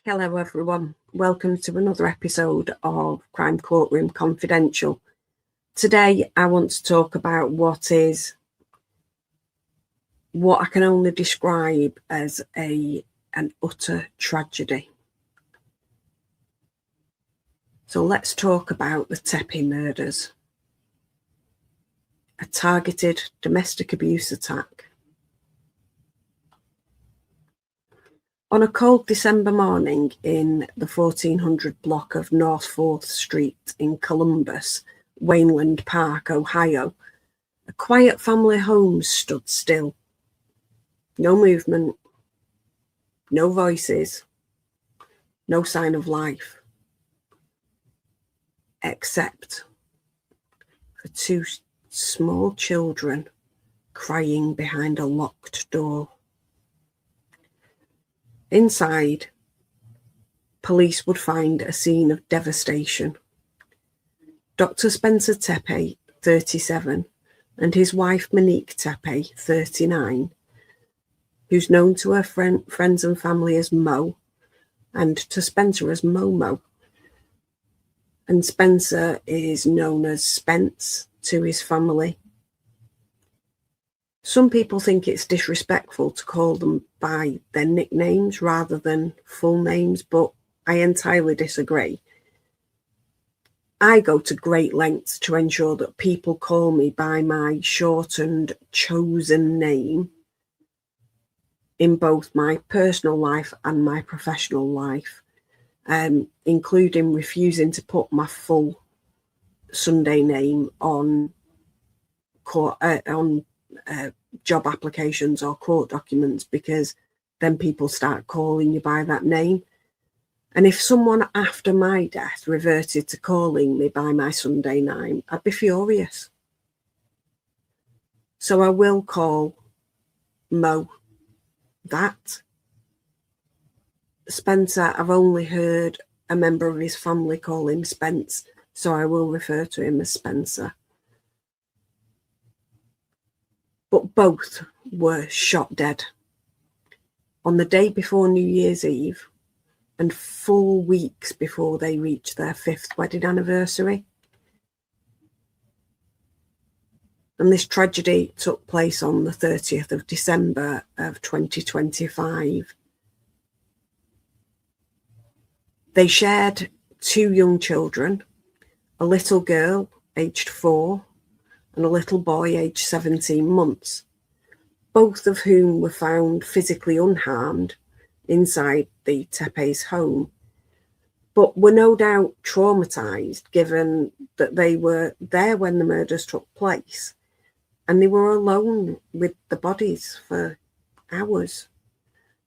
Hello everyone, welcome to another episode of Crime Courtroom Confidential. Today I want to talk about what I can only describe as an utter tragedy. So let's talk about the Tepe murders. A targeted domestic abuse attack. On a cold December morning in the 1400 block of North 4th Street in Columbus, Wayneland Park, Ohio, a quiet family home stood still. No movement, no voices, no sign of life, except for two small children crying behind a locked door. Inside, police would find a scene of devastation. Dr. Spencer Tepe, 37, and his wife Monique Tepe, 39, who's known to her friends and family as Mo, and to Spencer as Momo. And Spencer is known as Spence to his family. Some people think it's disrespectful to call them by their nicknames rather than full names, but I entirely disagree. I go to great lengths to ensure that people call me by my shortened, chosen name in both my personal life and my professional life, including refusing to put my full Sunday name on job applications or court documents, because then people start calling you by that name. And if someone after my death reverted to calling me by my Sunday name, I'd be furious. So I will call Mo that. Spencer, I've only heard a member of his family call him Spence, so I will refer to him as Spencer. But both were shot dead on the day before New Year's Eve and full weeks before they reached their 5th wedding anniversary. And this tragedy took place on the 30th of December of 2025. They shared 2 young children, a little girl aged 4 and a little boy aged 17 months, both of whom were found physically unharmed inside the Tepe's home, but were no doubt traumatised given that they were there when the murders took place and they were alone with the bodies for hours.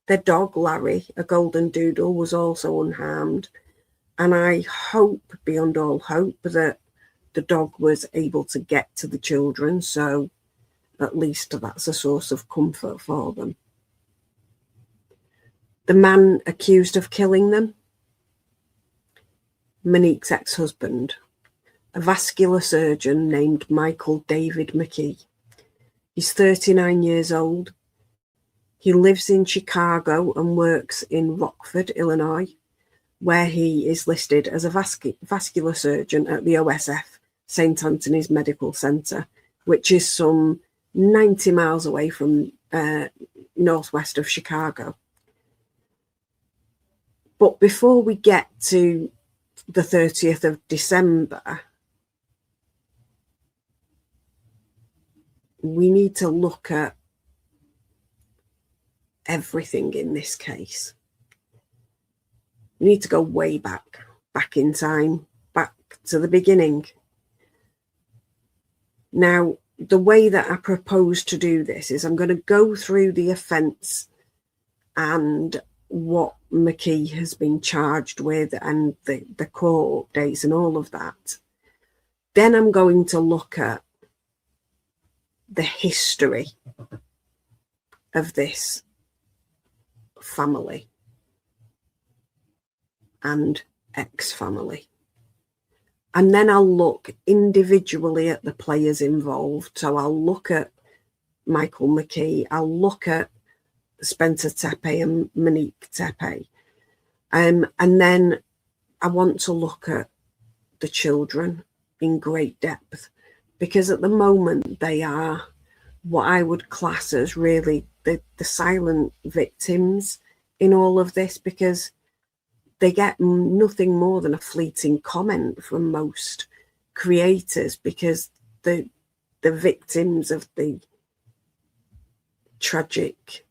Their dog, Larry, a golden doodle, was also unharmed, and I hope beyond all hope that the dog was able to get to the children, so at least that's a source of comfort for them. The man accused of killing them, Monique's ex-husband, a vascular surgeon named Michael David McKee. He's 39 years old. He lives in Chicago and works in Rockford, Illinois, where he is listed as a vascular surgeon at the OSF St. Anthony's Medical Center, which is some 90 miles away from northwest of Chicago. But before we get to the 30th of December, we need to look at everything in this case. We need to go way back in time, back to the beginning. Now, the way that I propose to do this is I'm going to go through the offence and what McKee has been charged with and the court dates and all of that. Then I'm going to look at the history of this family and ex-family. And then I'll look individually at the players involved. So I'll look at Michael McKee, I'll look at Spencer Tepe and Monique Tepe. And then I want to look at the children in great depth, because at the moment they are what I would class as really the silent victims in all of this, because they get nothing more than a fleeting comment from most creators, because the victims of the tragic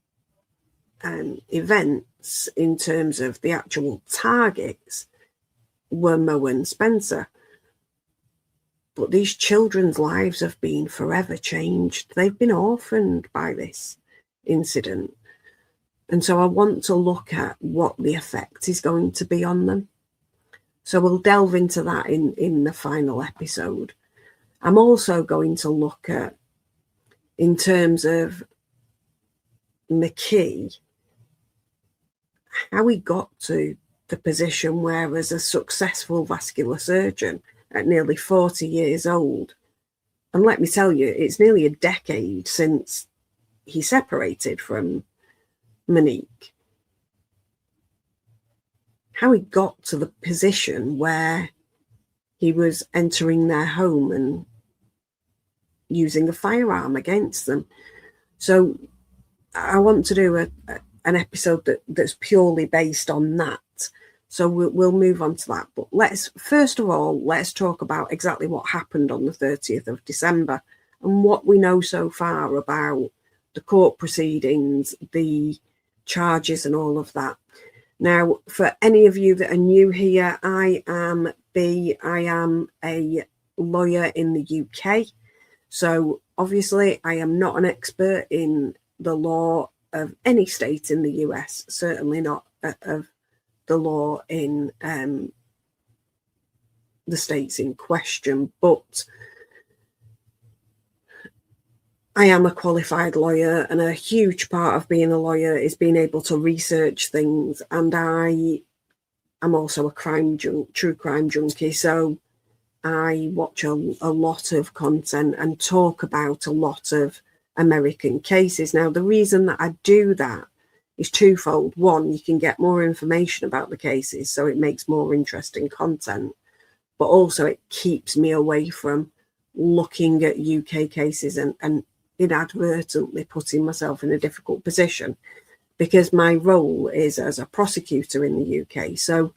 events in terms of the actual targets were Mo and Spencer. But these children's lives have been forever changed. They've been orphaned by this incident. And so I want to look at what the effect is going to be on them. So we'll delve into that in the final episode. I'm also going to look at, in terms of McKee, how he got to the position where, as a successful vascular surgeon at nearly 40 years old, and let me tell you, it's nearly a decade since he separated from Monique, how he got to the position where he was entering their home and using a firearm against them. So I want to do an episode that's purely based on that. So we'll move on to that. But first of all, let's talk about exactly what happened on the 30th of December and what we know so far about the court proceedings, the charges and all of that. Now, for any of you that are new here, I am B. I am a lawyer in the UK. So obviously I am not an expert in the law of any state in the US, certainly not of the law in the states in question, but I am a qualified lawyer, and a huge part of being a lawyer is being able to research things. And I am also a true crime junkie, so I watch a lot of content and talk about a lot of American cases. Now, the reason that I do that is twofold. One, you can get more information about the cases, so it makes more interesting content, but also it keeps me away from looking at UK cases and inadvertently putting myself in a difficult position, because my role is as a prosecutor in the UK. So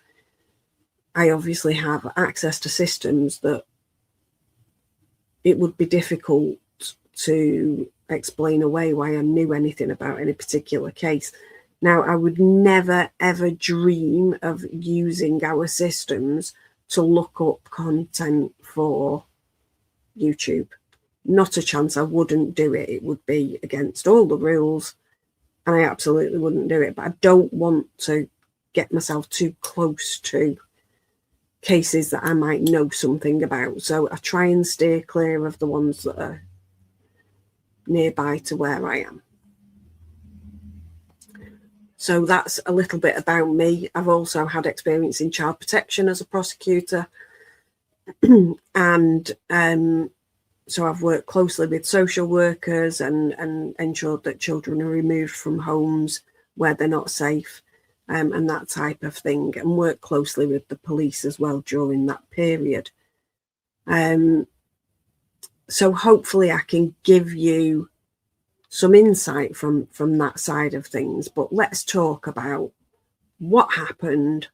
I obviously have access to systems that it would be difficult to explain away why I knew anything about any particular case. Now, I would never, ever dream of using our systems to look up content for YouTube. Not a chance. I wouldn't do it. It would be against all the rules, and I absolutely wouldn't do it. But I don't want to get myself too close to cases that I might know something about. So I try and steer clear of the ones that are nearby to where I am. So that's a little bit about me. I've also had experience in child protection as a prosecutor. And so I've worked closely with social workers and ensured that children are removed from homes where they're not safe, and that type of thing, and worked closely with the police as well during that period. So hopefully I can give you some insight from that side of things. But let's talk about what happened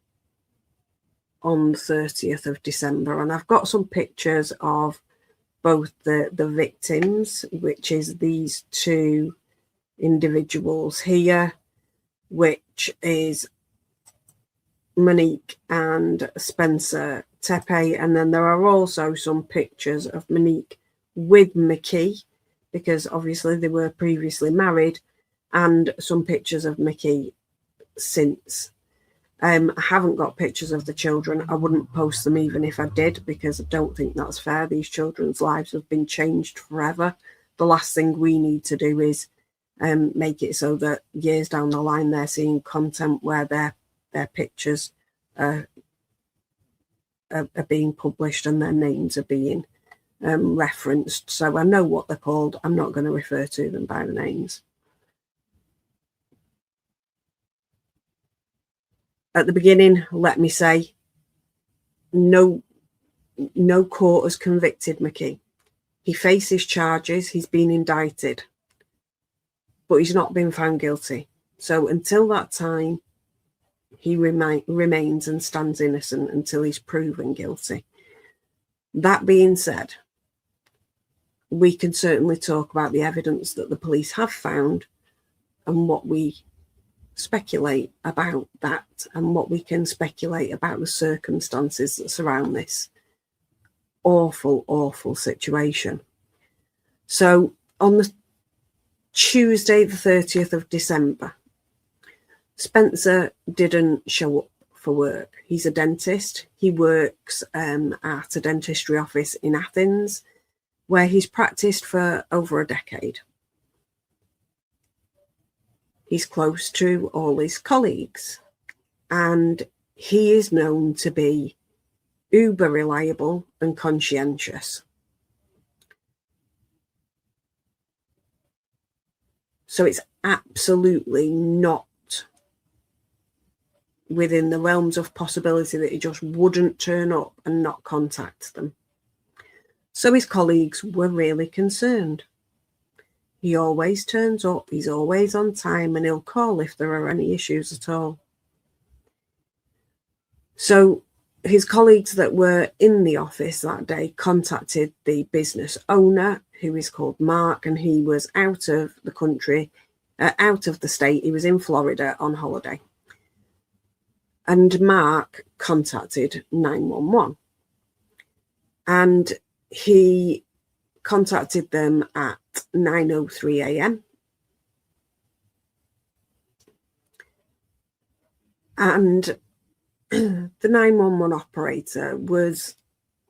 on the 30th of December. And I've got some pictures of both the victims, which is these two individuals here, which is Monique and Spencer Tepe. And then there are also some pictures of Monique with McKee, because obviously they were previously married, and some pictures of McKee since. I haven't got pictures of the children. I wouldn't post them even if I did, because I don't think that's fair. These children's lives have been changed forever. The last thing we need to do is make it so that years down the line they're seeing content where their pictures are being published and their names are being referenced. So I know what they're called. I'm not going to refer to them by the names. At the beginning, let me say, no court has convicted McKee. He faces charges, he's been indicted, but he's not been found guilty. So until that time, he remains and stands innocent until he's proven guilty. That being said, we can certainly talk about the evidence that the police have found and what we speculate about that and what we can speculate about the circumstances that surround this awful situation. So on the Tuesday, the 30th of December, Spencer didn't show up for work. He's a dentist. He works at a dentistry office in Athens, where he's practiced for over a decade. He's close to all his colleagues, and he is known to be uber reliable and conscientious. So it's absolutely not within the realms of possibility that he just wouldn't turn up and not contact them. So his colleagues were really concerned. He always turns up, he's always on time, and he'll call if there are any issues at all. So his colleagues that were in the office that day contacted the business owner, who is called Mark, and he was out of the country, out of the state. He was in Florida on holiday. And Mark contacted 911. And he contacted them at 9:03 a.m. And the 911 operator was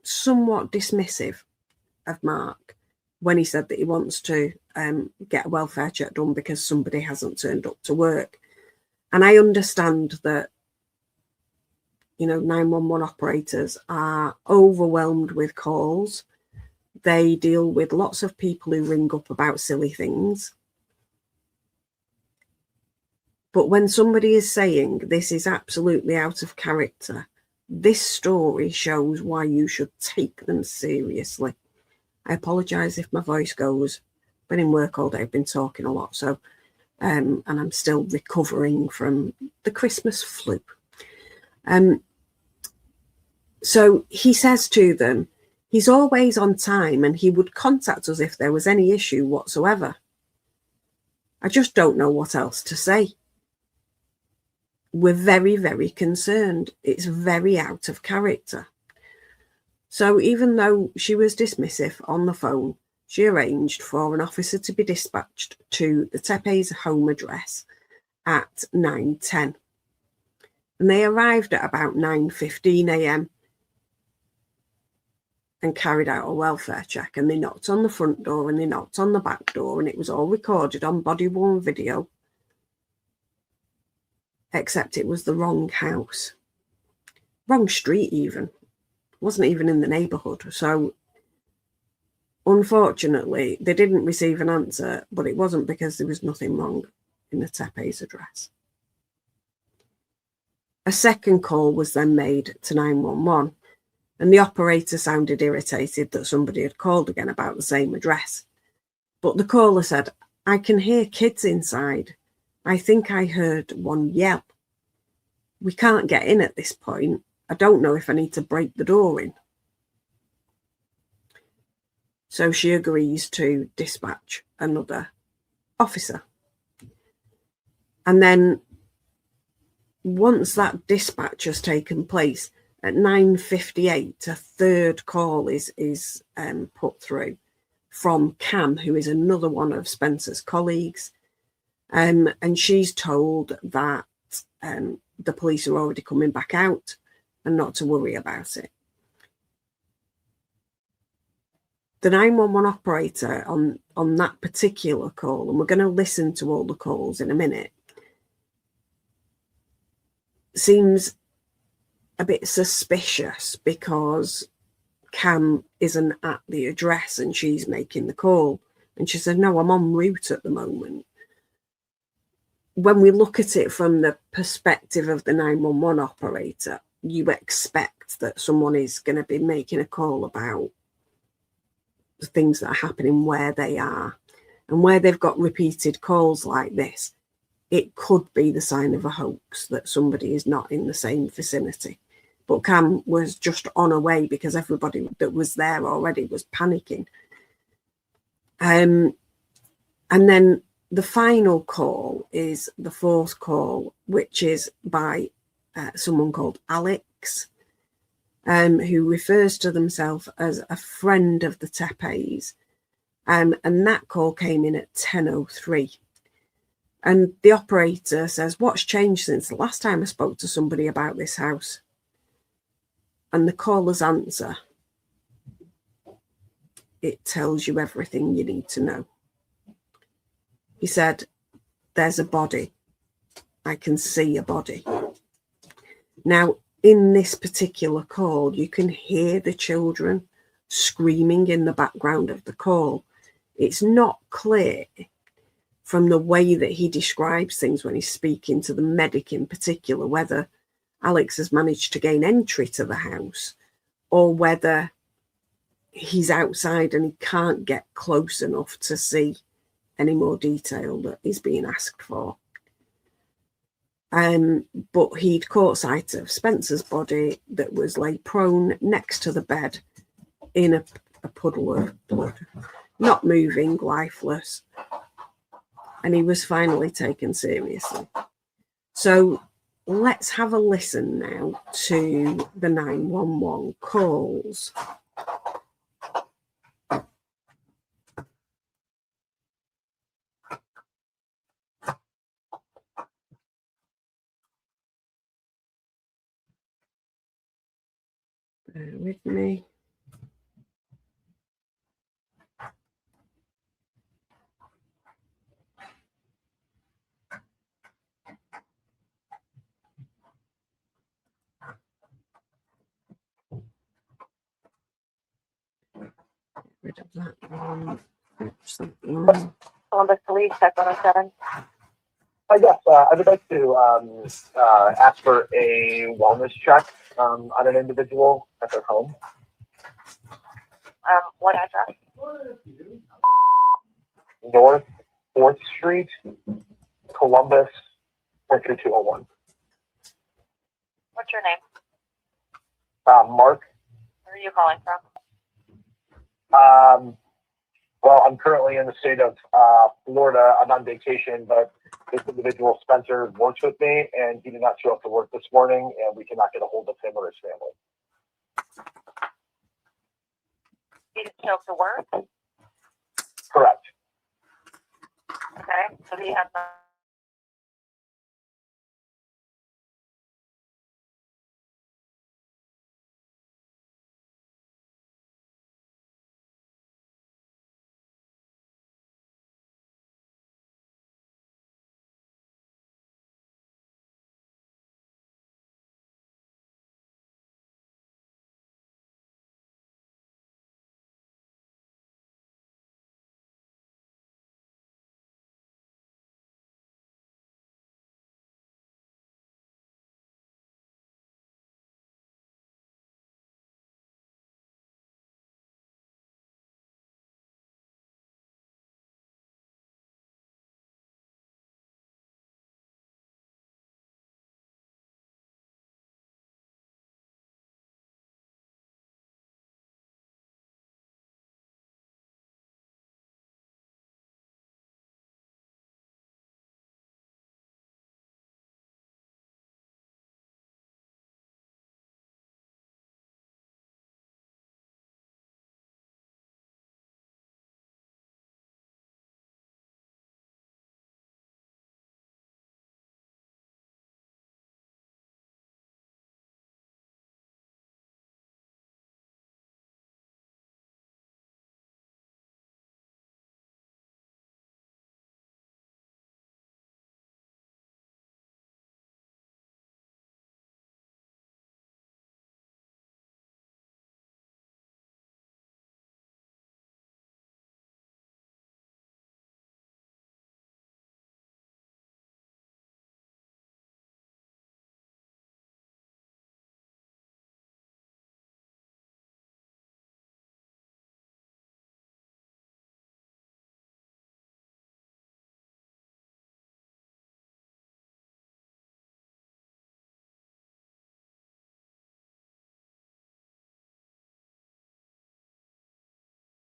somewhat dismissive of Mark when he said that he wants to get a welfare check done because somebody hasn't turned up to work. And I understand that, 911 operators are overwhelmed with calls. They deal with lots of people who ring up about silly things. But when somebody is saying this is absolutely out of character, this story shows why you should take them seriously. I apologise if my voice goes. Been in work all day, I've been talking a lot, so and I'm still recovering from the Christmas flu. So he says to them, he's always on time and he would contact us if there was any issue whatsoever. I just don't know what else to say. We're very, very concerned. It's very out of character. So even though she was dismissive on the phone, she arranged for an officer to be dispatched to the Tepe's home address at 9:10. And they arrived at about 9:15 a.m. and carried out a welfare check. And they knocked on the front door and they knocked on the back door, and it was all recorded on body-worn video, except it was the wrong house. Wrong street even. Wasn't even in the neighbourhood. So unfortunately, they didn't receive an answer, but it wasn't because there was nothing wrong in the Tepe's address. A second call was then made to 911, and the operator sounded irritated that somebody had called again about the same address. But the caller said, "I can hear kids inside. I think I heard one yell. We can't get in at this point. I don't know if I need to break the door in." So she agrees to dispatch another officer. And then once that dispatch has taken place, at 9:58, a third call is put through from Cam, who is another one of Spencer's colleagues. And she's told that the police are already coming back out and not to worry about it. The 911 operator on that particular call, and we're going to listen to all the calls in a minute, seems a bit suspicious because Cam isn't at the address and she's making the call. And she said, "No, I'm en route at the moment." when we look at it from the perspective of the 911 operator, you expect that someone is going to be making a call about the things that are happening where they are. And where they've got repeated calls like this, it could be the sign of a hoax that somebody is not in the same vicinity. But Cam was just on her way because everybody that was there already was panicking. And then the final call is the fourth call, which is by someone called Alex, who refers to themselves as a friend of the Tepes. And that call came in at 10:03. And the operator says, "What's changed since the last time I spoke to somebody about this house?" And the caller's answer, it tells you everything you need to know. He said, "There's a body. I can see a body." Now, in this particular call, you can hear the children screaming in the background of the call. It's not clear from the way that he describes things when he's speaking to the medic in particular, whether Alex has managed to gain entry to the house or whether he's outside and he can't get close enough to see any more detail that is being asked for. But he'd caught sight of Spencer's body that was laid prone next to the bed in a puddle of blood, not moving, lifeless. And he was finally taken seriously. So let's have a listen now to the 911 calls. Bear with me. Rid of that one. Oops, that one. Columbus Police, check 107. Yes, I would like to ask for a wellness check on an individual at their home. What address? North 4th Street, Columbus, 43201. What's your name? Mark. Where are you calling from? Well, I'm currently in the state of Florida. I'm on vacation, but this individual, Spencer, works with me, and he did not show up to work this morning, and we cannot get a hold of him or his family. He didn't show up to work? Correct. Okay, so he has not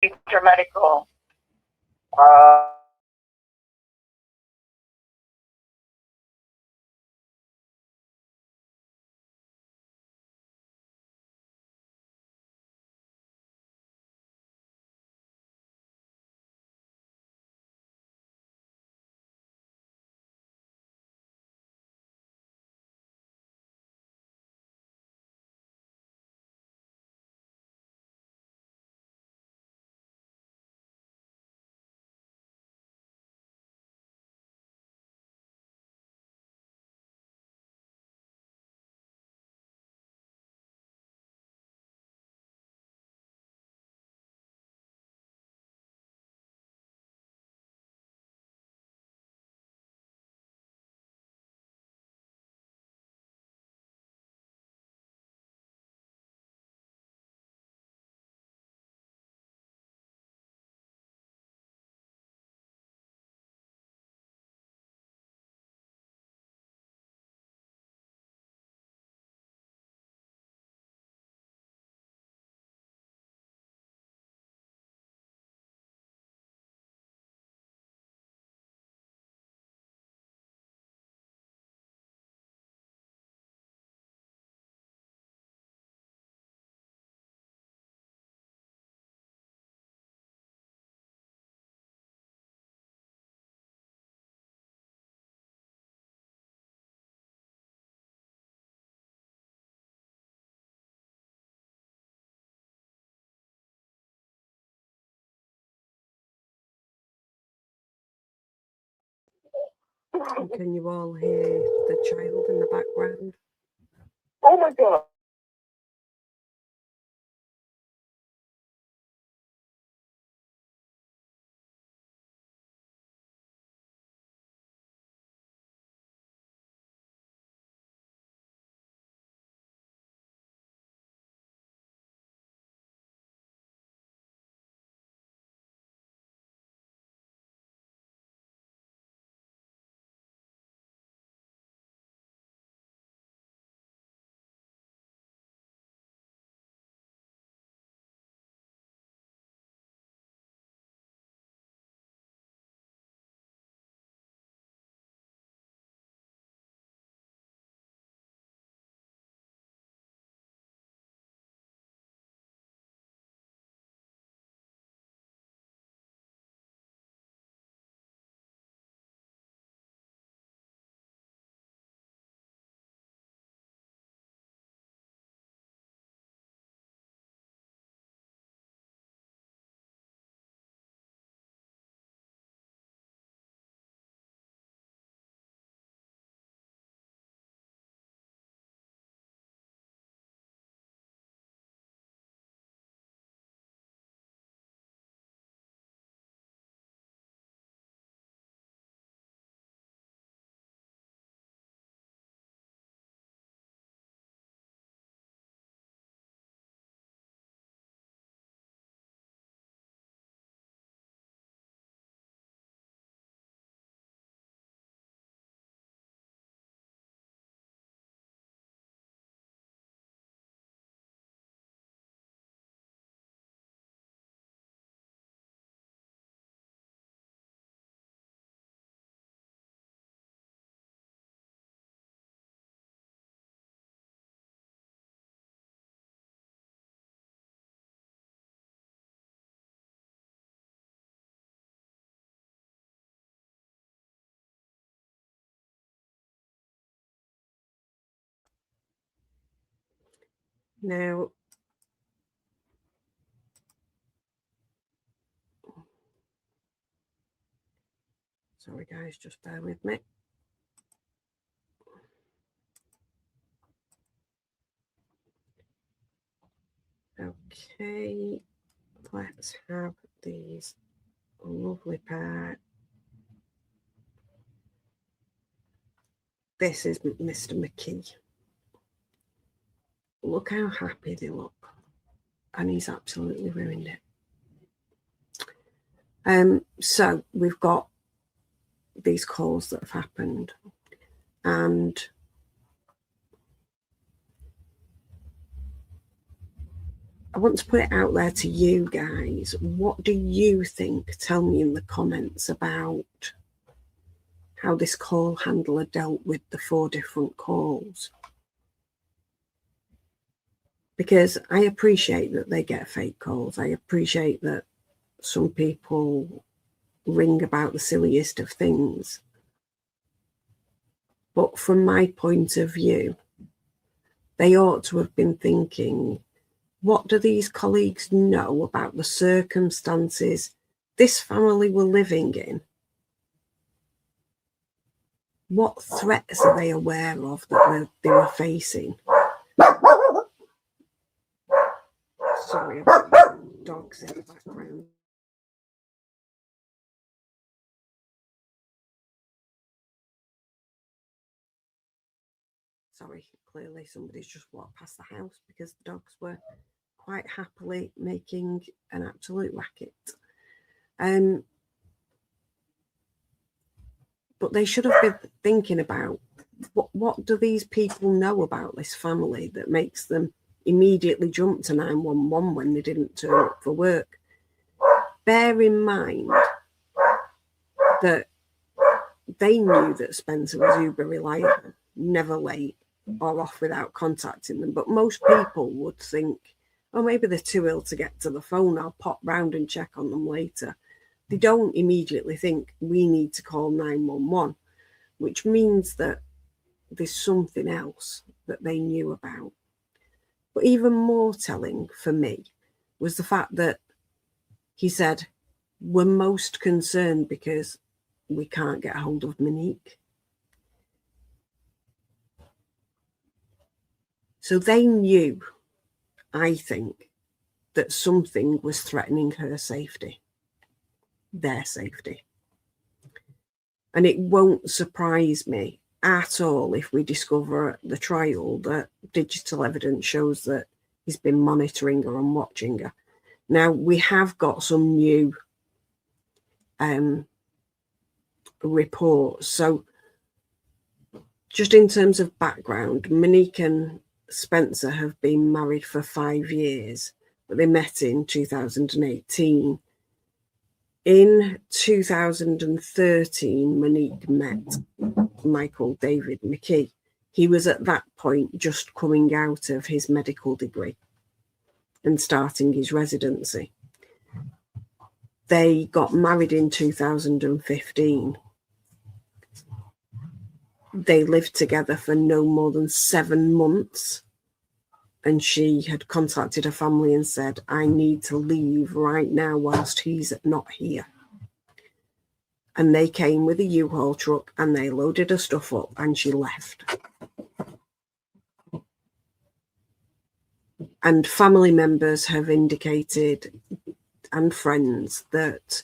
Your medical. Uh, Can you all hear the child in the background? oh my God. Now, sorry guys, just bear with me. Okay, let's have these lovely pair. This is Mr. McKee. Look how happy they look. And he's absolutely ruined it. So we've got these calls that have happened, and want to put it out there to you guys. What do you think? Tell me in the comments about how this call handler dealt with the 4 different calls. Because I appreciate that they get fake calls. I appreciate that some people ring about the silliest of things. But from my point of view, they ought to have been thinking, what do these colleagues know about the circumstances this family were living in? What threats are they aware of that they were facing? Sorry about the dogs in the background. Sorry, clearly somebody's just walked past the house because the dogs were quite happily making an absolute racket. But they should have been thinking about what do these people know about this family that makes them immediately jump to 911 when they didn't turn up for work. Bear in mind that they knew that Spencer was uber reliable, never late or off without contacting them. But most people would think, oh, maybe they're too ill to get to the phone. I'll pop round and check on them later. They don't immediately think we need to call 911, which means that there's something else that they knew about. But even more telling for me was the fact that he said, we're most concerned because we can't get hold of Monique. So they knew, I think, that something was threatening her safety, their safety. And it won't surprise me at all if we discover at the trial that digital evidence shows that he's been monitoring her and watching her. Now, we have got some new reports. So just in terms of background, Monique and Spencer have been married for 5 years, but they met in 2018. In 2013, Monique met Michael David McKee. He was at that point just coming out of his medical degree and starting his residency. They got married in 2015. They lived together for no more than 7 months. And she had contacted her family and said, I need to leave right now whilst he's not here. And they came with a U-Haul truck and they loaded her stuff up and she left. And family members have indicated, and friends, that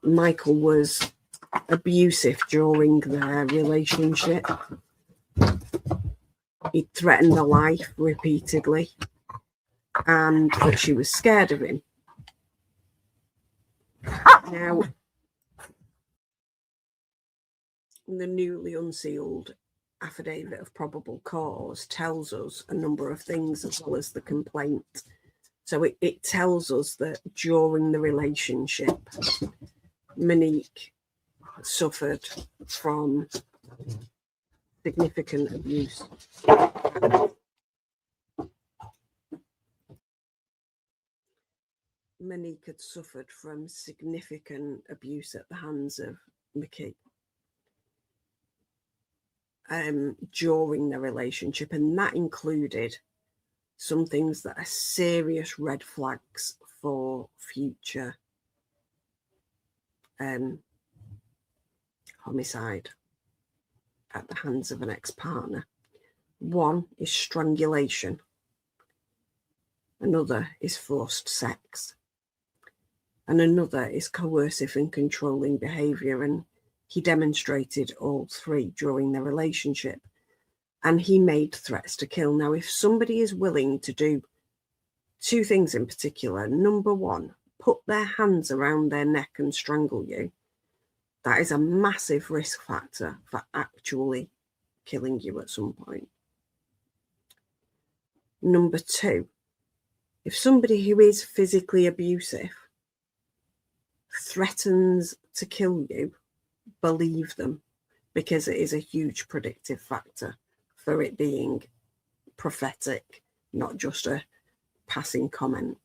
Michael was abusive during their relationship. He threatened her life repeatedly and that she was scared of him. Now, the newly unsealed affidavit of probable cause tells us a number of things as well as the complaint. So it tells us that during the relationship, Monique suffered from significant abuse. Monique had suffered from significant abuse at the hands of McKee during the relationship, and that included some things that are serious red flags for future homicide at the hands of an ex-partner. One is strangulation. Another is forced sex. And another is coercive and controlling behaviour. And he demonstrated all three during their relationship. And he made threats to kill. Now, if somebody is willing to do two things in particular, number one, put their hands around their neck and strangle you, that is a massive risk factor for actually killing you at some point. Number two, If somebody who is physically abusive threatens to kill you, believe them, because it is a huge predictive factor for it being prophetic, not just a passing comment.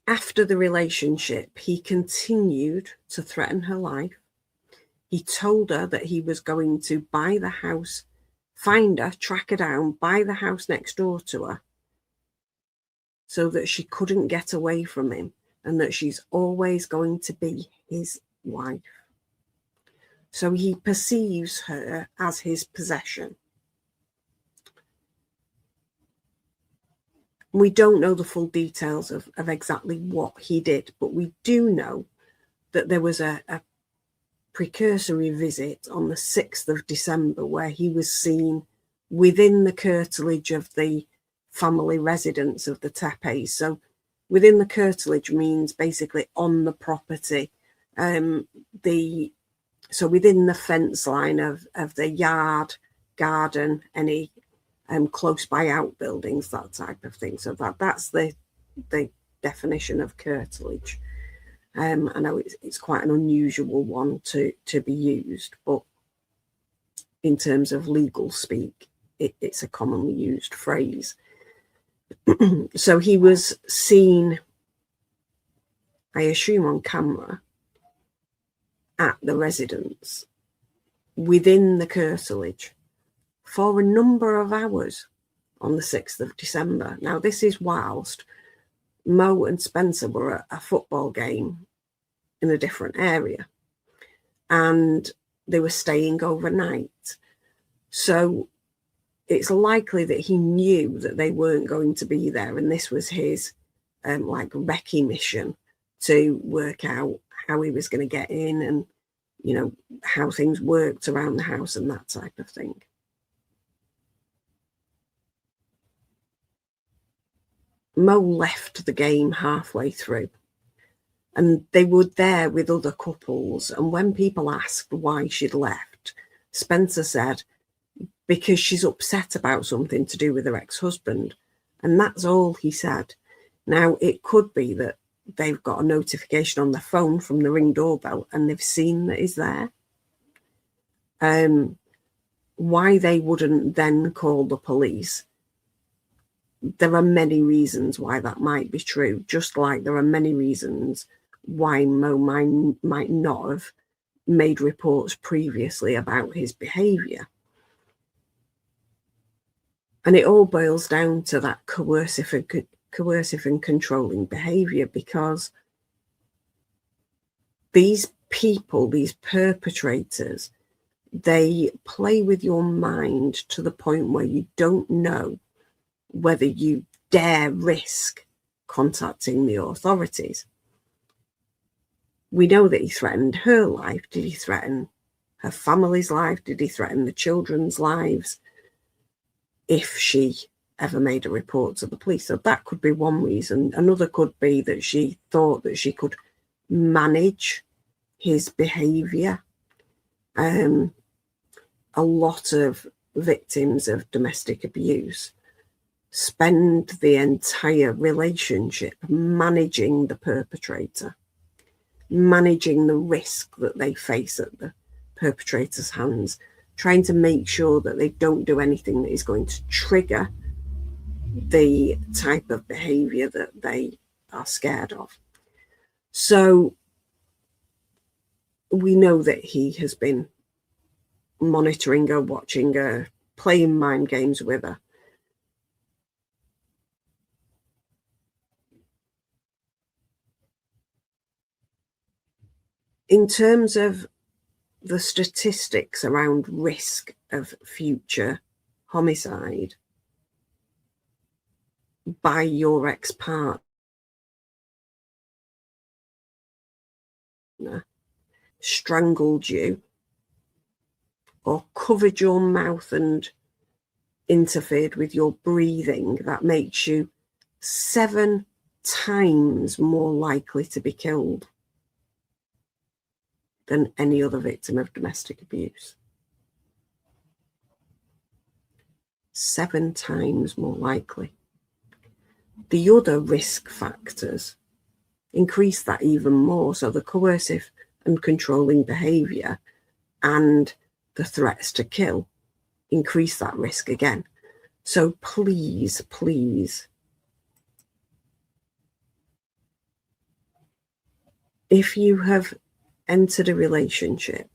After the relationship, he continued to threaten her life. He told her that he was going to buy the house, find her, track her down, buy the house next door to her, so that she couldn't get away from him and that she's always going to be his wife. So he perceives her as his possession. We don't know the full details of exactly what he did, but we do know that there was a precursory visit on the 6th of December where he was seen within the curtilage of the family residence of the Tepes. So within the curtilage means basically on the property, so within the fence line of the yard, garden, any close by outbuildings, that type of thing. So that's the definition of curtilage. I know it's quite an unusual one to be used, but in terms of legal speak, it's a commonly used phrase. So he was seen, I assume on camera, at the residence within the curtilage for a number of hours on the 6th of December. Now, this is whilst Mo and Spencer were at a football game in a different area and they were staying overnight. So it's likely that he knew that they weren't going to be there, and this was his like recce mission to work out how he was going to get in and, you know, how things worked around the house and that type of thing. Mo left the game halfway through, and they were there with other couples, and when people asked why she'd left, Spencer said because she's upset about something to do with her ex-husband, and that's all he said. Now, it could be that they've got a notification on their phone from the Ring doorbell and they've seen that he's there. Why they wouldn't then call the police, there are many reasons why that might be true, just like there are many reasons why Mo might not have made reports previously about his behaviour. And it all boils down to that coercive and controlling behaviour, because these people, these perpetrators, they play with your mind to the point where you don't know whether you dare risk contacting the authorities. We know that he threatened her life. Did he threaten her family's life? Did he threaten the children's lives if she ever made a report to the police? So that could be one reason. Another could be that she thought that she could manage his behaviour. A lot of victims of domestic abuse spend the entire relationship managing the perpetrator, managing the risk that they face at the perpetrator's hands, trying to make sure that they don't do anything that is going to trigger the type of behaviour that they are scared of. So we know that he has been monitoring her, watching her, playing mind games with her. In terms of the statistics around risk of future homicide by your ex-partner, strangled you, or covered your mouth and interfered with your breathing, that makes you 7 times more likely to be killed than any other victim of domestic abuse. 7 times more likely. The other risk factors increase that even more. So the coercive and controlling behaviour and the threats to kill increase that risk again. So please, please, if you have entered a relationship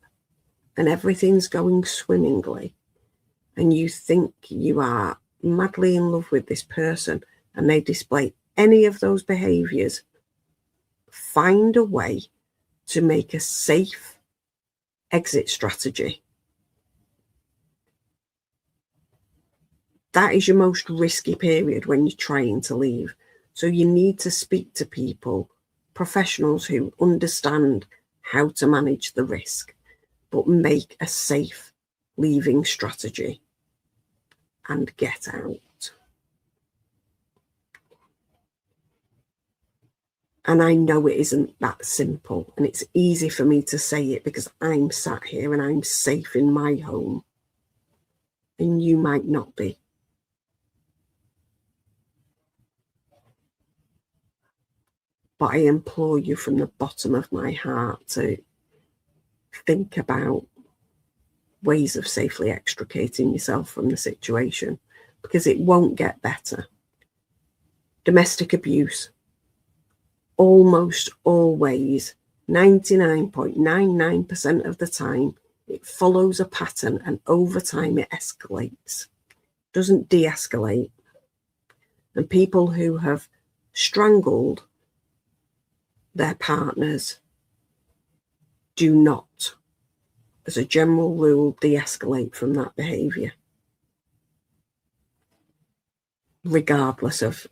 and everything's going swimmingly and you think you are madly in love with this person and they display any of those behaviours, find a way to make a safe exit strategy. That is your most risky period when you're trying to leave. So you need to speak to people, professionals who understand how to manage the risk, but make a safe leaving strategy and get out. And I know it isn't that simple, and it's easy for me to say it because I'm sat here and I'm safe in my home, and you might not be. But I implore you from the bottom of my heart to think about ways of safely extricating yourself from the situation, because it won't get better. Domestic abuse, almost always, 99.99% of the time, it follows a pattern, and over time it escalates, doesn't de-escalate. And people who have strangled their partners do not, as a general rule, de-escalate from that behaviour, regardless of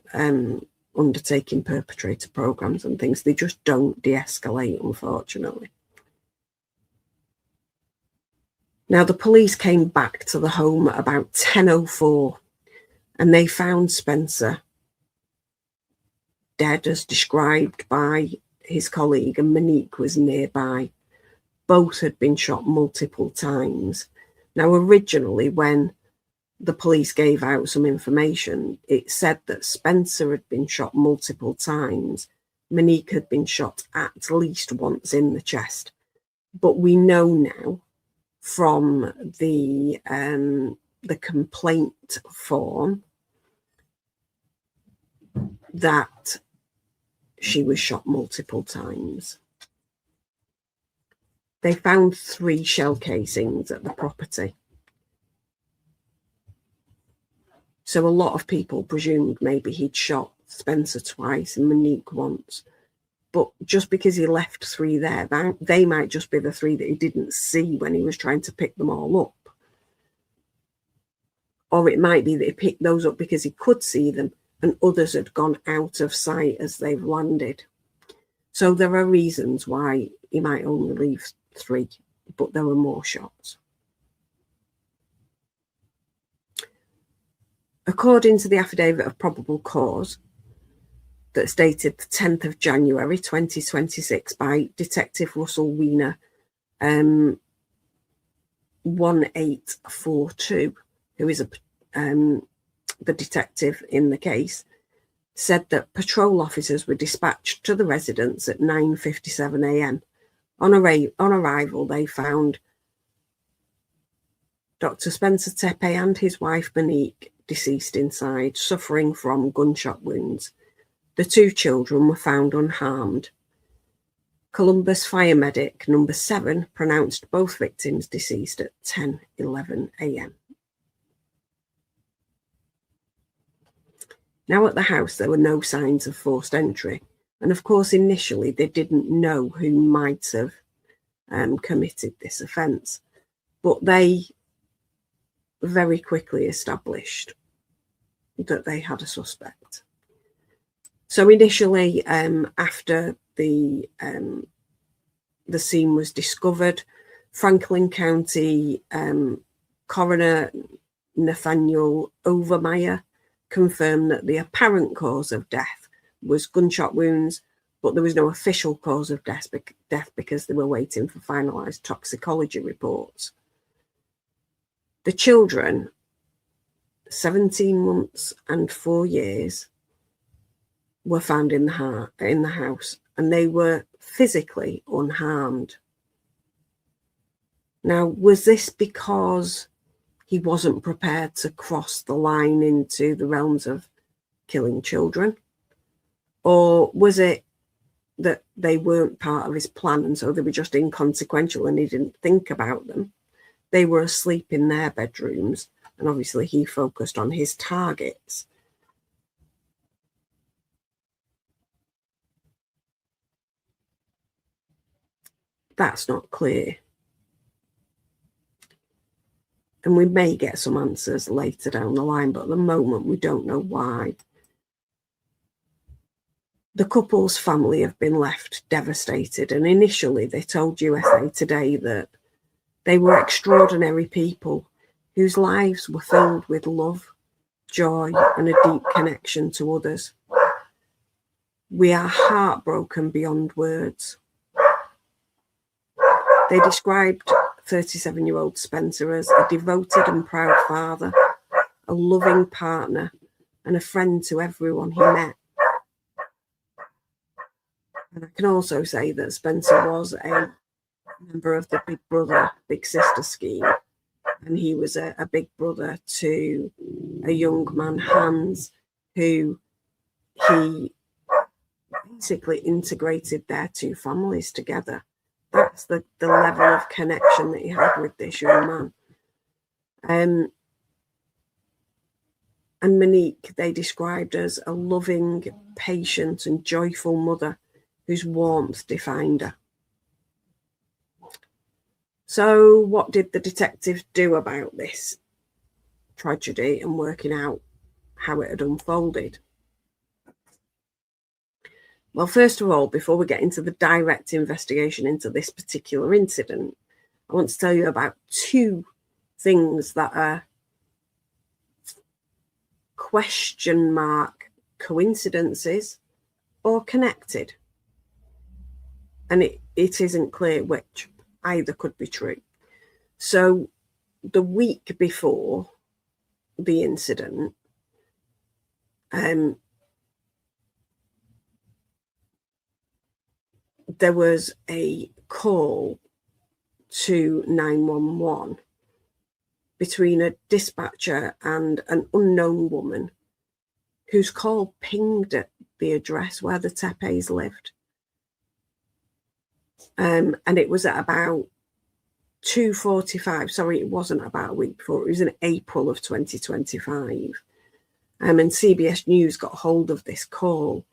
undertaking perpetrator programs and things. They just don't de-escalate, unfortunately. Now, the police came back to the home at about 10:04 and they found Spencer dead as described by his colleague, and Monique was nearby. Both had been shot multiple times. Now, originally, when the police gave out some information, it said that Spencer had been shot multiple times. Monique had been shot at least once in the chest. But we know now from the complaint form that she was shot multiple times. They found 3 shell casings at the property. So a lot of people presumed maybe he'd shot Spencer twice and Monique once. But just because he left 3 there, they might just be the 3 that he didn't see when he was trying to pick them all up. Or it might be that he picked those up because he could see them and others had gone out of sight as they've landed. So there are reasons why he might only leave 3, but there were more shots. According to the affidavit of probable cause that stated the 10th of January 2026 by Detective Russell Weiner, 1842, who is the detective in the case, said that patrol officers were dispatched to the residence at 9:57 a.m. On arrival, they found Dr. Spencer Tepe and his wife Monique deceased inside, suffering from gunshot wounds. The 2 children were found unharmed. Columbus Fire Medic number 7 pronounced both victims deceased at 10:11 a.m. Now, at the house, there were no signs of forced entry. And of course, initially, they didn't know who might have committed this offence. But they very quickly established that they had a suspect. So initially, after the scene was discovered, Franklin County Coroner Nathaniel Overmeyer confirmed that the apparent cause of death was gunshot wounds, but there was no official cause of death because they were waiting for finalised toxicology reports. The children 17 months and 4 years were found in the house, and they were physically unharmed. Now, was this because he wasn't prepared to cross the line into the realms of killing children? Or was it that they weren't part of his plan and so they were just inconsequential and he didn't think about them? They were asleep in their bedrooms, and obviously he focused on his targets. That's not clear. And we may get some answers later down the line, but at the moment we don't know why. The couple's family have been left devastated, and initially they told USA Today that they were extraordinary people whose lives were filled with love, joy, and a deep connection to others. We are heartbroken beyond words. They described 37-year-old Spencer as a devoted and proud father, a loving partner, and a friend to everyone he met. And I can also say that Spencer was a member of the Big Brother, Big Sister scheme, and he was a big brother to a young man, Hans, who he basically integrated their two families together. That's the level of connection that he had with this young man. And Monique, they described as a loving, patient, and joyful mother whose warmth defined her. So what did the detectives do about this tragedy and working out how it had unfolded? Well, first of all, before we get into the direct investigation into this particular incident, I want to tell you about two things that are question mark coincidences or connected. And it isn't clear which. Either could be true. So the week before the incident, there was a call to 911 between a dispatcher and an unknown woman whose call pinged at the address where the Tepes lived. And it was at about 2:45. Sorry, it wasn't about a week before. It was in April of 2025. And CBS News got hold of this call.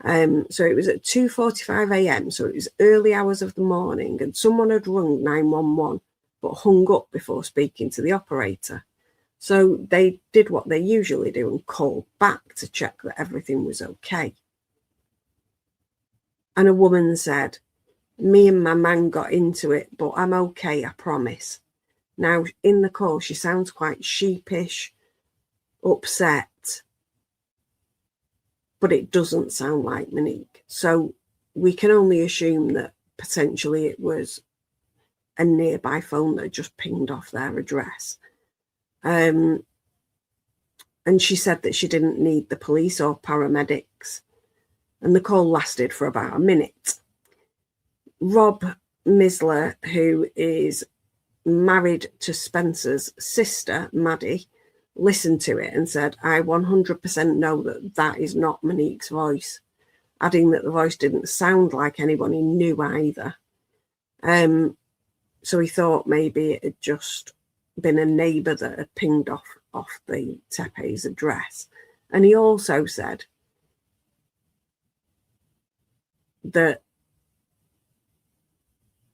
So it was at 2:45 a.m. So it was early hours of the morning, and someone had rung 911 but hung up before speaking to the operator. So they did what they usually do and called back to check that everything was okay. And a woman said, "Me and my man got into it, but I'm okay, I promise." Now, in the call, she sounds quite sheepish, upset, but it doesn't sound like Monique. So we can only assume that potentially it was a nearby phone that just pinged off their address. And she said that she didn't need the police or paramedics. And the call lasted for about a minute. Rob Misler, who is married to Spencer's sister, Maddie, listened to it and said, "I 100% know that that is not Monique's voice," adding that the voice didn't sound like anyone he knew either. So he thought maybe it had just been a neighbour that had pinged off the Tepe's address. And he also said that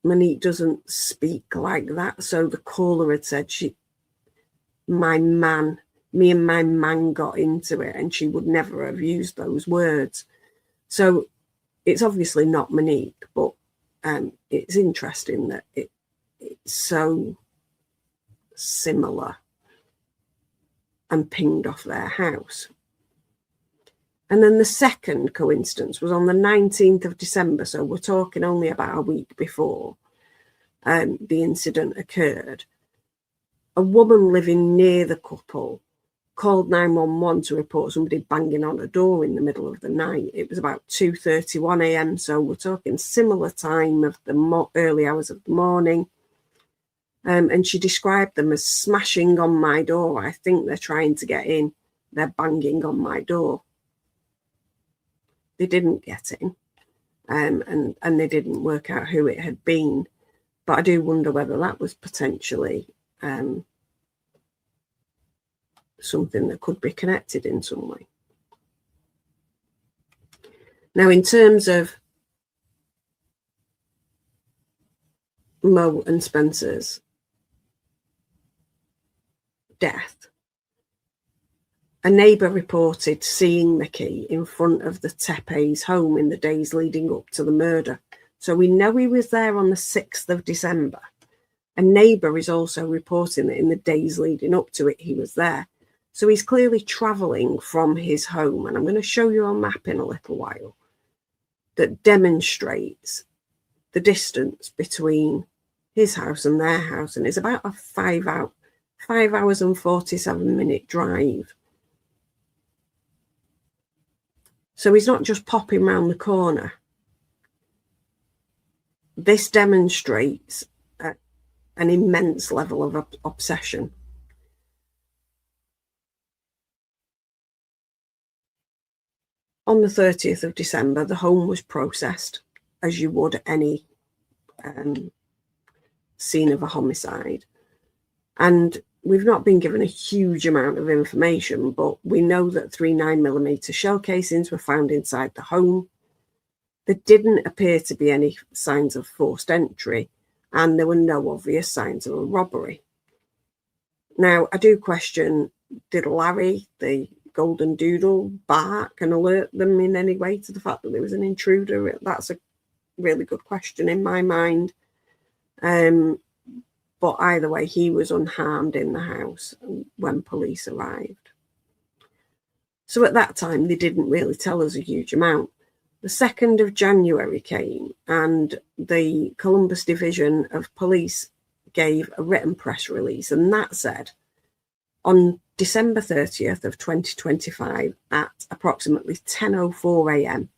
Monique doesn't speak like that. So the caller had said me and my man got into it, and she would never have used those words. So it's obviously not Monique, but it's interesting that it's so similar and pinged off their house. And then the second coincidence was on the 19th of December. So we're talking only about a week before the incident occurred. A woman living near the couple called 911 to report somebody banging on a door in the middle of the night. It was about 2:31 a.m. So we're talking similar time of the early hours of the morning. And she described them as smashing on my door. I think they're trying to get in. They're banging on my door. They didn't get in, and they didn't work out who it had been. But I do wonder whether that was potentially something that could be connected in some way. Now, in terms of Mo and Spencer's death, a neighbour reported seeing McKee in front of the Tepe's home in the days leading up to the murder. So we know he was there on the 6th of December. A neighbour is also reporting that in the days leading up to it, he was there. So he's clearly travelling from his home. And I'm going to show you a map in a little while that demonstrates the distance between his house and their house. And it's about a 5 hours and 47-minute drive. So he's not just popping round the corner. This demonstrates an immense level of obsession. On the 30th of December, the home was processed, as you would any scene of a homicide. And we've not been given a huge amount of information, but we know that 3 9mm shell casings were found inside the home. There didn't appear to be any signs of forced entry, and there were no obvious signs of a robbery. Now, I do question, did Larry, the golden doodle, bark and alert them in any way to the fact that there was an intruder? That's a really good question in my mind. But either way, he was unharmed in the house when police arrived. So at that time, they didn't really tell us a huge amount. The 2nd of January came, and the Columbus Division of Police gave a written press release, and that said, on December 30th of 2025 at approximately 10:04 a.m,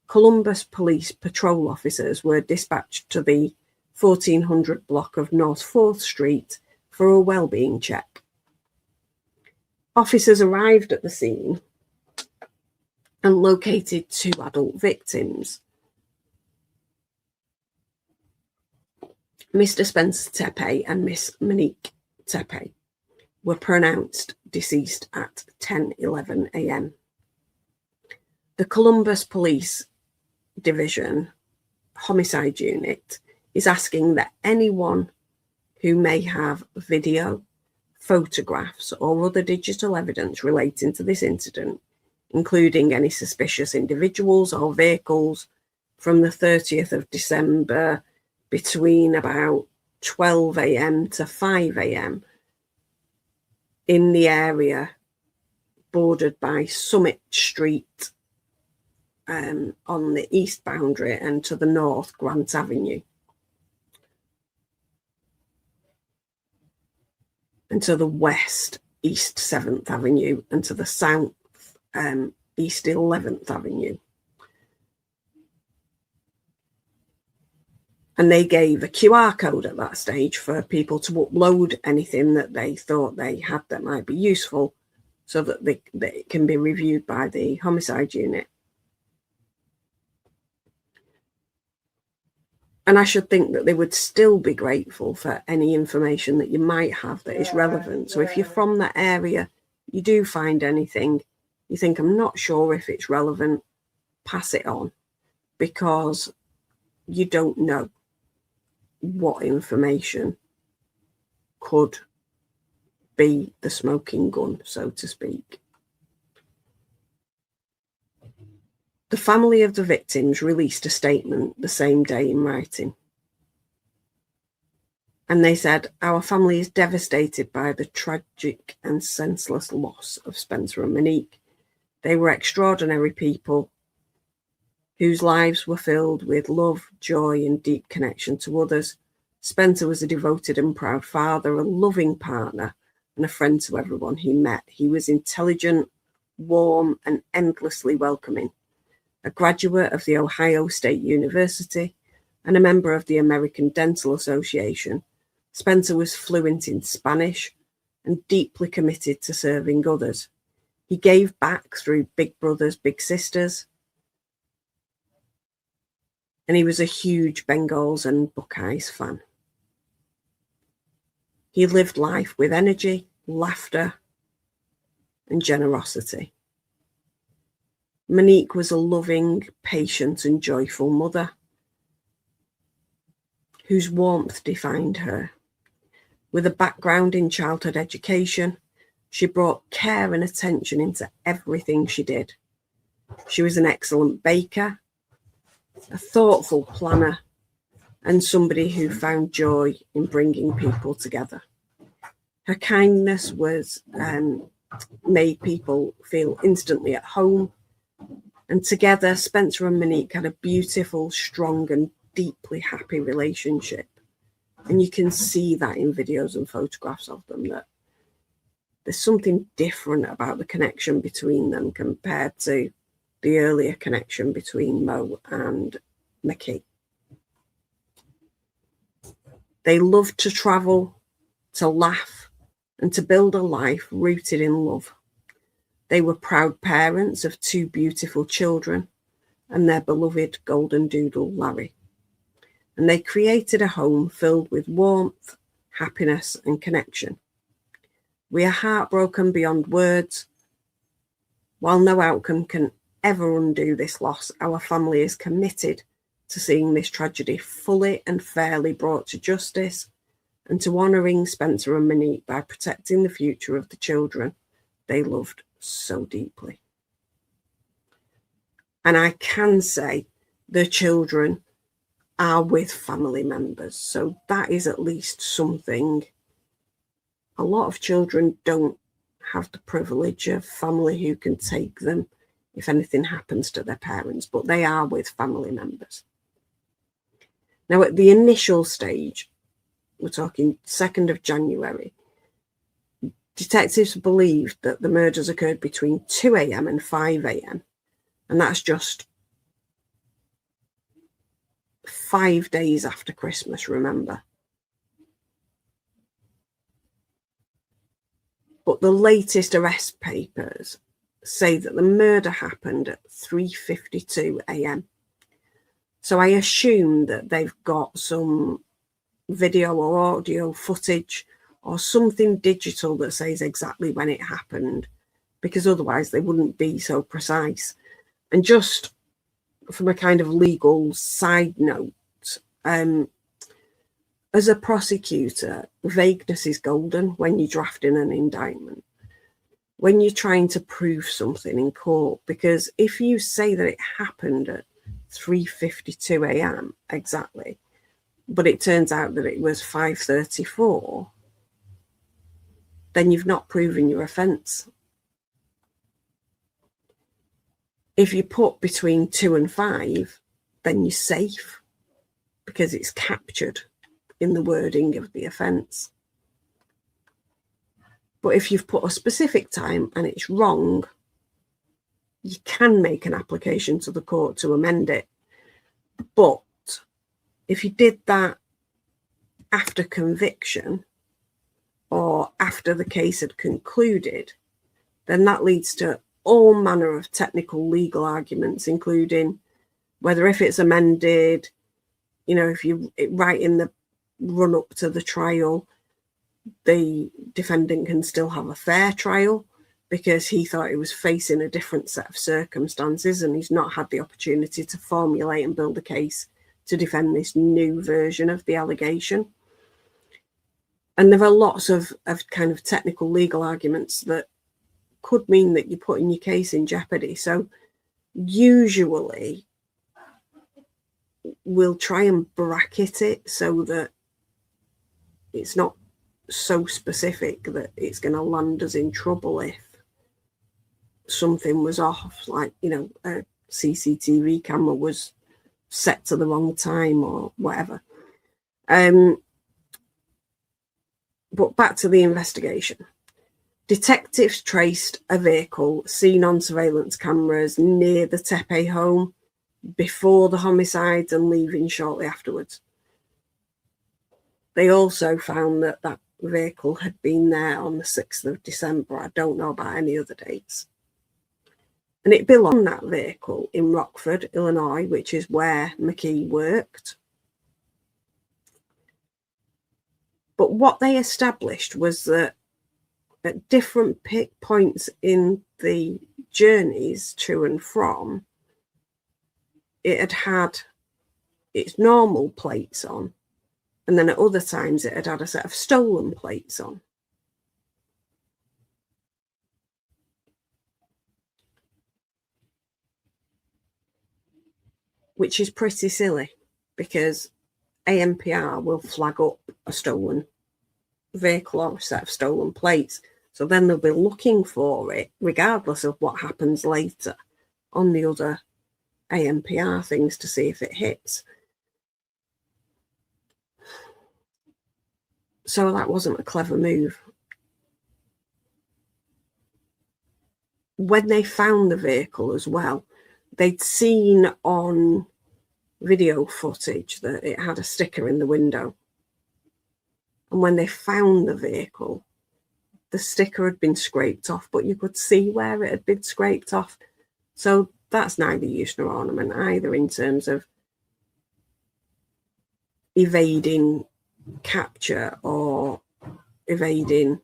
Columbus police patrol officers were dispatched to the 1400 block of North 4th Street for a well-being check. Officers arrived at the scene and located 2 adult victims. Mr. Spencer Tepe and Miss Monique Tepe were pronounced deceased at 10:11 a.m. The Columbus Police Division Homicide Unit is asking that anyone who may have video, photographs, or other digital evidence relating to this incident, including any suspicious individuals or vehicles from the 30th of December between about 12 a.m. to 5 a.m. in the area bordered by Summit Street on the east boundary, and to the north, Grant Avenue, and to the west, East 7th Avenue, and to the south, East 11th Avenue. And they gave a QR code at that stage for people to upload anything that they thought they had that might be useful, so that it can be reviewed by the homicide unit. And I should think that they would still be grateful for any information that you might have that is relevant. So if you're from that area, you do find anything, you think, I'm not sure if it's relevant, pass it on, because you don't know what information could be the smoking gun, so to speak. The family of the victims released a statement the same day in writing. And they said, "Our family is devastated by the tragic and senseless loss of Spencer and Monique. They were extraordinary people whose lives were filled with love, joy, and deep connection to others. Spencer was a devoted and proud father, a loving partner, and a friend to everyone he met. He was intelligent, warm, and endlessly welcoming. A graduate of the Ohio State University and a member of the American Dental Association, Spencer was fluent in Spanish and deeply committed to serving others. He gave back through Big Brothers Big Sisters, and he was a huge Bengals and Buckeyes fan. He lived life with energy, laughter, and generosity. Monique was a loving, patient, and joyful mother whose warmth defined her. With a background in childhood education, she brought care and attention into everything she did. She was an excellent baker, a thoughtful planner, and somebody who found joy in bringing people together. Her kindness made people feel instantly at home, and together Spencer and Monique had a beautiful, strong, and deeply happy relationship. And you can see that in videos and photographs of them, that there's something different about the connection between them compared to the earlier connection between Mo and McKee. They loved to travel, to laugh, and to build a life rooted in love. They were proud parents of 2 beautiful children and their beloved golden doodle, Larry. And they created a home filled with warmth, happiness, and connection. We are heartbroken beyond words. While no outcome can ever undo this loss, our family is committed to seeing this tragedy fully and fairly brought to justice, and to honouring Spencer and Monique by protecting the future of the children they loved so deeply. And I can say the children are with family members, so that is at least something. A lot of children don't have the privilege of family who can take them if anything happens to their parents, but they are with family members. Now, at the initial stage, we're talking 2nd of January, detectives believed that the murders occurred between 2 a.m. and 5 a.m. And that's just 5 days after Christmas, remember. But the latest arrest papers say that the murder happened at 3:52 a.m. So I assume that they've got some video or audio footage or something digital that says exactly when it happened, because otherwise they wouldn't be so precise. And just from a kind of legal side note, as a prosecutor, vagueness is golden when you're drafting an indictment, when you're trying to prove something in court, because if you say that it happened at 3:52 a.m. exactly, but it turns out that it was 5:34, then you've not proven your offence. If you put between 2 and 5, then you're safe because it's captured in the wording of the offence. But if you've put a specific time and it's wrong, you can make an application to the court to amend it. But if you did that after conviction or after the case had concluded, then that leads to all manner of technical legal arguments, including whether if it's amended, if you right in the run up to the trial, the defendant can still have a fair trial because he thought he was facing a different set of circumstances and he's not had the opportunity to formulate and build a case to defend this new version of the allegation. And there are lots of kind of technical legal arguments that could mean that you're putting your case in jeopardy. So usually we'll try and bracket it so that it's not so specific that it's going to land us in trouble if something was off, like, a CCTV camera was set to the wrong time or whatever. But back to the investigation. Detectives traced a vehicle seen on surveillance cameras near the Tepe home before the homicides and leaving shortly afterwards. They also found that that vehicle had been there on the 6th of December. I don't know about any other dates. And it belonged to that vehicle in Rockford, Illinois, which is where McKee worked. But what they established was that at different points in the journeys to and from, it had had its normal plates on, and then at other times it had had a set of stolen plates on. Which is pretty silly, because ANPR will flag up a stolen vehicle or a set of stolen plates. So then they'll be looking for it, regardless of what happens later on the other ANPR things, to see if it hits. So that wasn't a clever move. When they found the vehicle as well, they'd seen on video footage that it had a sticker in the window. And when they found the vehicle, the sticker had been scraped off, but you could see where it had been scraped off. So that's neither use nor ornament either, in terms of evading capture or evading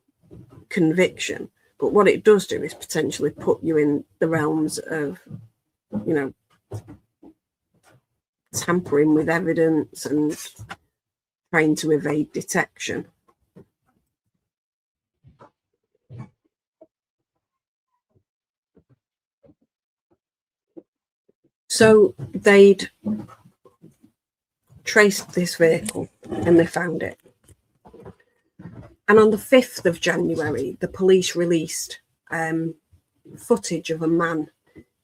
conviction. But what it does do is potentially put you in the realms of, you know, tampering with evidence and trying to evade detection. So they'd traced this vehicle and they found it. And on the 5th of January, the police released footage of a man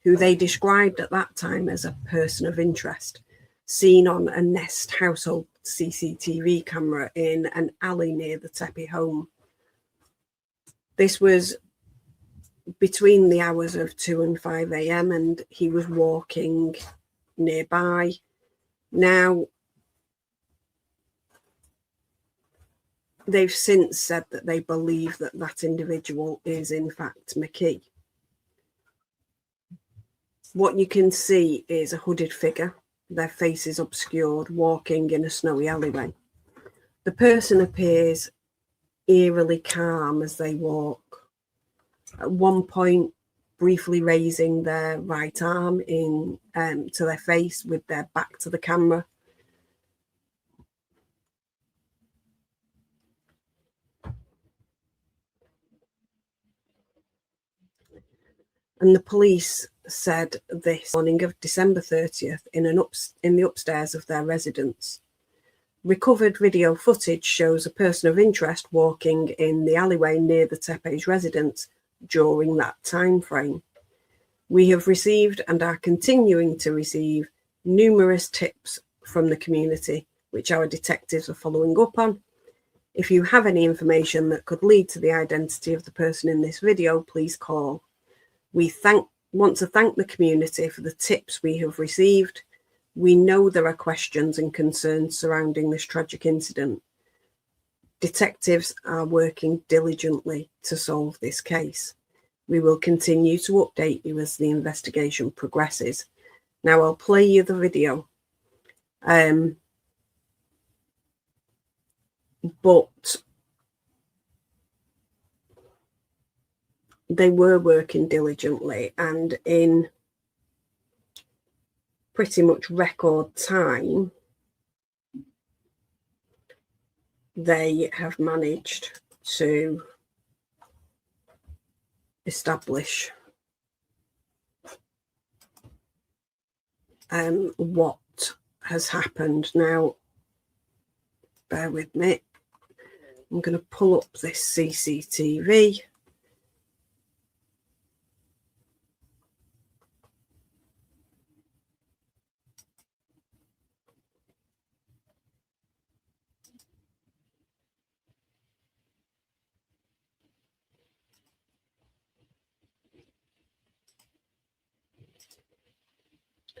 who they described at that time as a person of interest, seen on a Nest household CCTV camera in an alley near the Tepe home. This was between the hours of 2 and 5 a.m. and he was walking nearby. Now, they've since said that they believe that that individual is in fact McKee. What you can see is a hooded figure, their face is obscured, walking in a snowy alleyway. The person appears eerily calm as they walk, at one point briefly raising their right arm in to their face with their back to the camera. And the police said this morning of December 30th in the upstairs of their residence. Recovered video footage shows a person of interest walking in the alleyway near the Tepe's residence during that time frame. We have received and are continuing to receive numerous tips from the community, which our detectives are following up on. If you have any information that could lead to the identity of the person in this video, please call. We want to thank the community for the tips we have received. We know there are questions and concerns surrounding this tragic incident. Detectives are working diligently to solve this case. We will continue to update you as the investigation progresses. Now I'll play you the video. But they were working diligently, and in pretty much record time, they have managed to establish what has happened. Now, bear with me. I'm going to pull up this CCTV.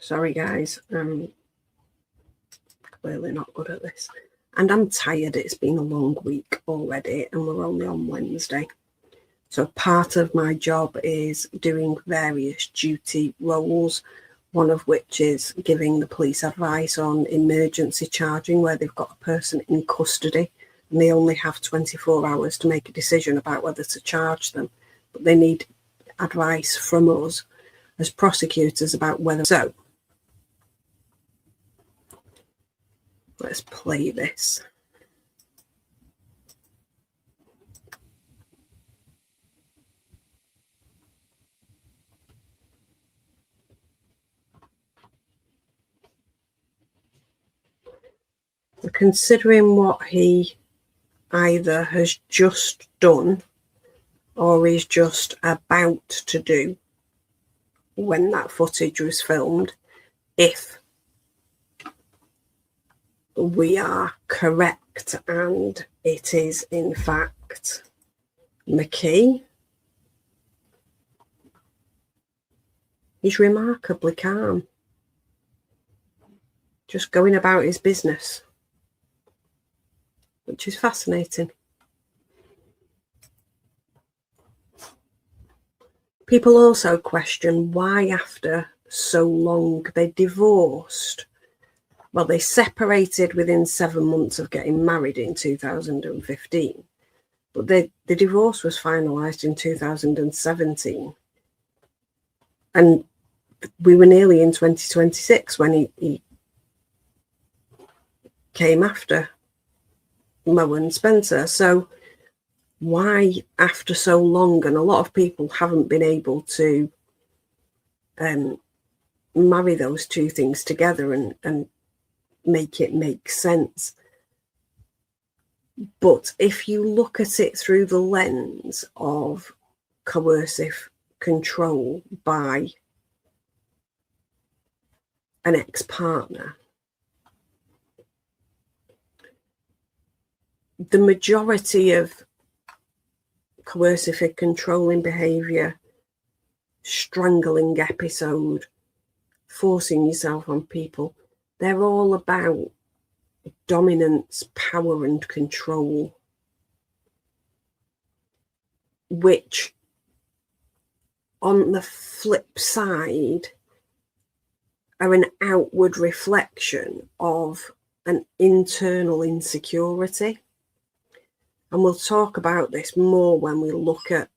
Sorry, guys. I'm clearly not good at this. And I'm tired. It's been a long week already, and we're only on Wednesday. So part of my job is doing various duty roles, one of which is giving the police advice on emergency charging, where they've got a person in custody and they only have 24 hours to make a decision about whether to charge them. But they need advice from us as prosecutors about whether. So let's play this. Considering what he either has just done or is just about to do when that footage was filmed, if we are correct and it is in fact McKee, he's remarkably calm, just going about his business, which is fascinating. People also question why after so long they divorced. Well, they separated within 7 months of getting married in 2015, but the divorce was finalised in 2017. And we were nearly in 2026 when he came after Mo and Spencer. So why after so long? And a lot of people haven't been able to marry those two things together and make it make sense. But if you look at it through the lens of coercive control by an ex-partner, the majority of coercive and controlling behaviour, strangling episode, forcing yourself on people, they're all about dominance, power and control, which on the flip side are an outward reflection of an internal insecurity. And we'll talk about this more when we look at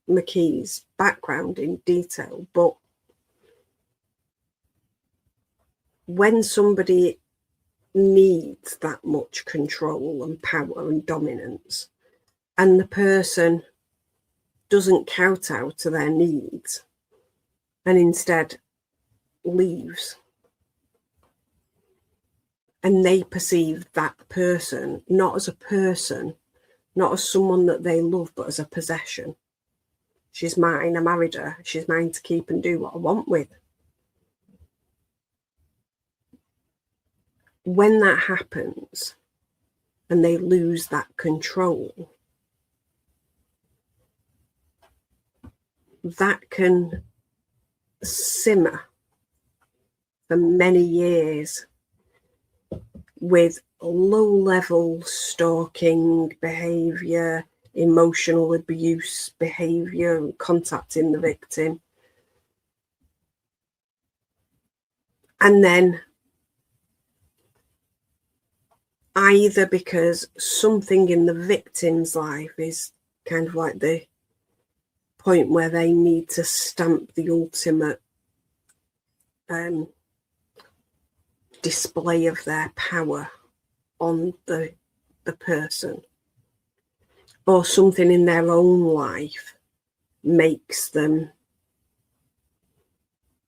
McKee's background in detail. But when somebody needs that much control and power and dominance, and the person doesn't kowtow to their needs and instead leaves, and they perceive that person not as a person, not as someone that they love, but as a possession. She's mine, I married her, she's mine to keep and do what I want with. When that happens and they lose that control, that can simmer for many years with low-level stalking behaviour, emotional abuse behaviour, contacting the victim. And then either because something in the victim's life is kind of like the point where they need to stamp the ultimate display of their power on the person, or something in their own life makes them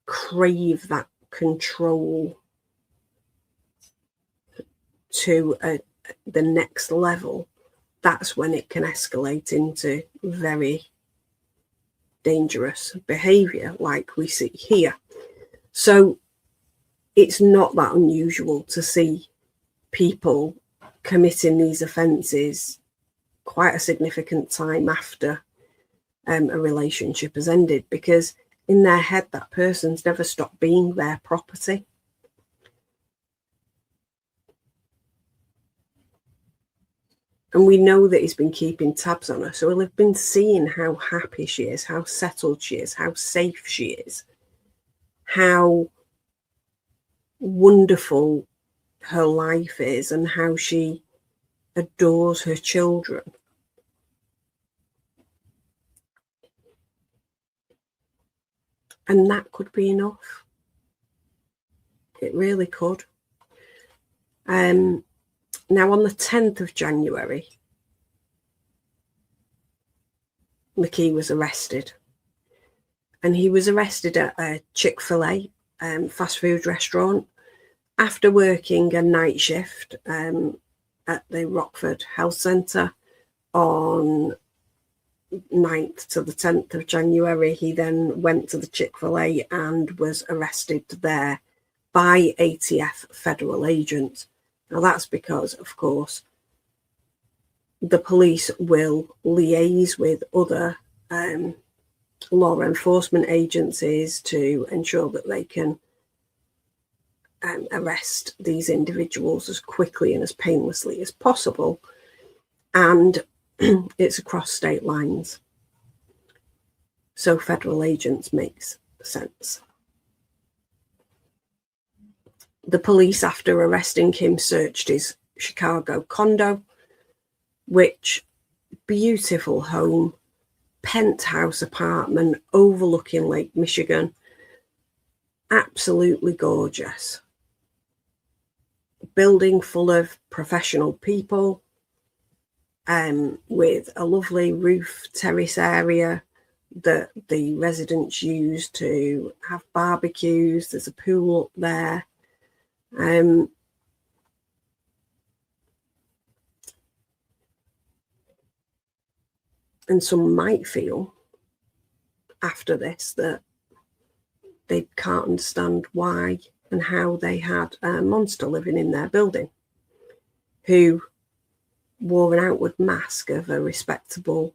crave that control to the next level. That's when it can escalate into very dangerous behaviour like we see here. So it's not that unusual to see people committing these offences quite a significant time after a relationship has ended, because in their head, that person's never stopped being their property. And we know that he's been keeping tabs on her. So he'll have been seeing how happy she is, how settled she is, how safe she is, how wonderful her life is, and how she adores her children. And that could be enough. It really could. Now, on the 10th of January, McKee was arrested. And he was arrested at a Chick-fil-A fast food restaurant after working a night shift at the Rockford Health Centre on 9th to the 10th of January. He then went to the Chick-fil-A and was arrested there by ATF federal agents. Now, that's because, of course, the police will liaise with other law enforcement agencies to ensure that they can arrest these individuals as quickly and as painlessly as possible. And it's across state lines. So federal agents makes sense. The police, after arresting him, searched his Chicago condo, which beautiful home, penthouse apartment overlooking Lake Michigan, absolutely gorgeous. Building full of professional people, with a lovely roof terrace area that the residents use to have barbecues. There's a pool up there. And some might feel after this that they can't understand why and how they had a monster living in their building who wore an outward mask of a respectable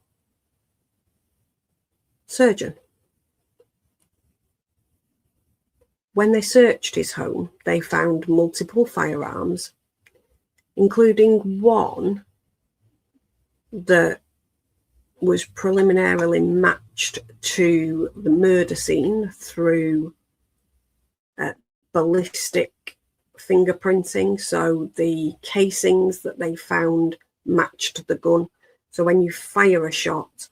surgeon. When they searched his home, they found multiple firearms, including one that was preliminarily matched to the murder scene through ballistic fingerprinting. So the casings that they found matched the gun. So when you fire a shot,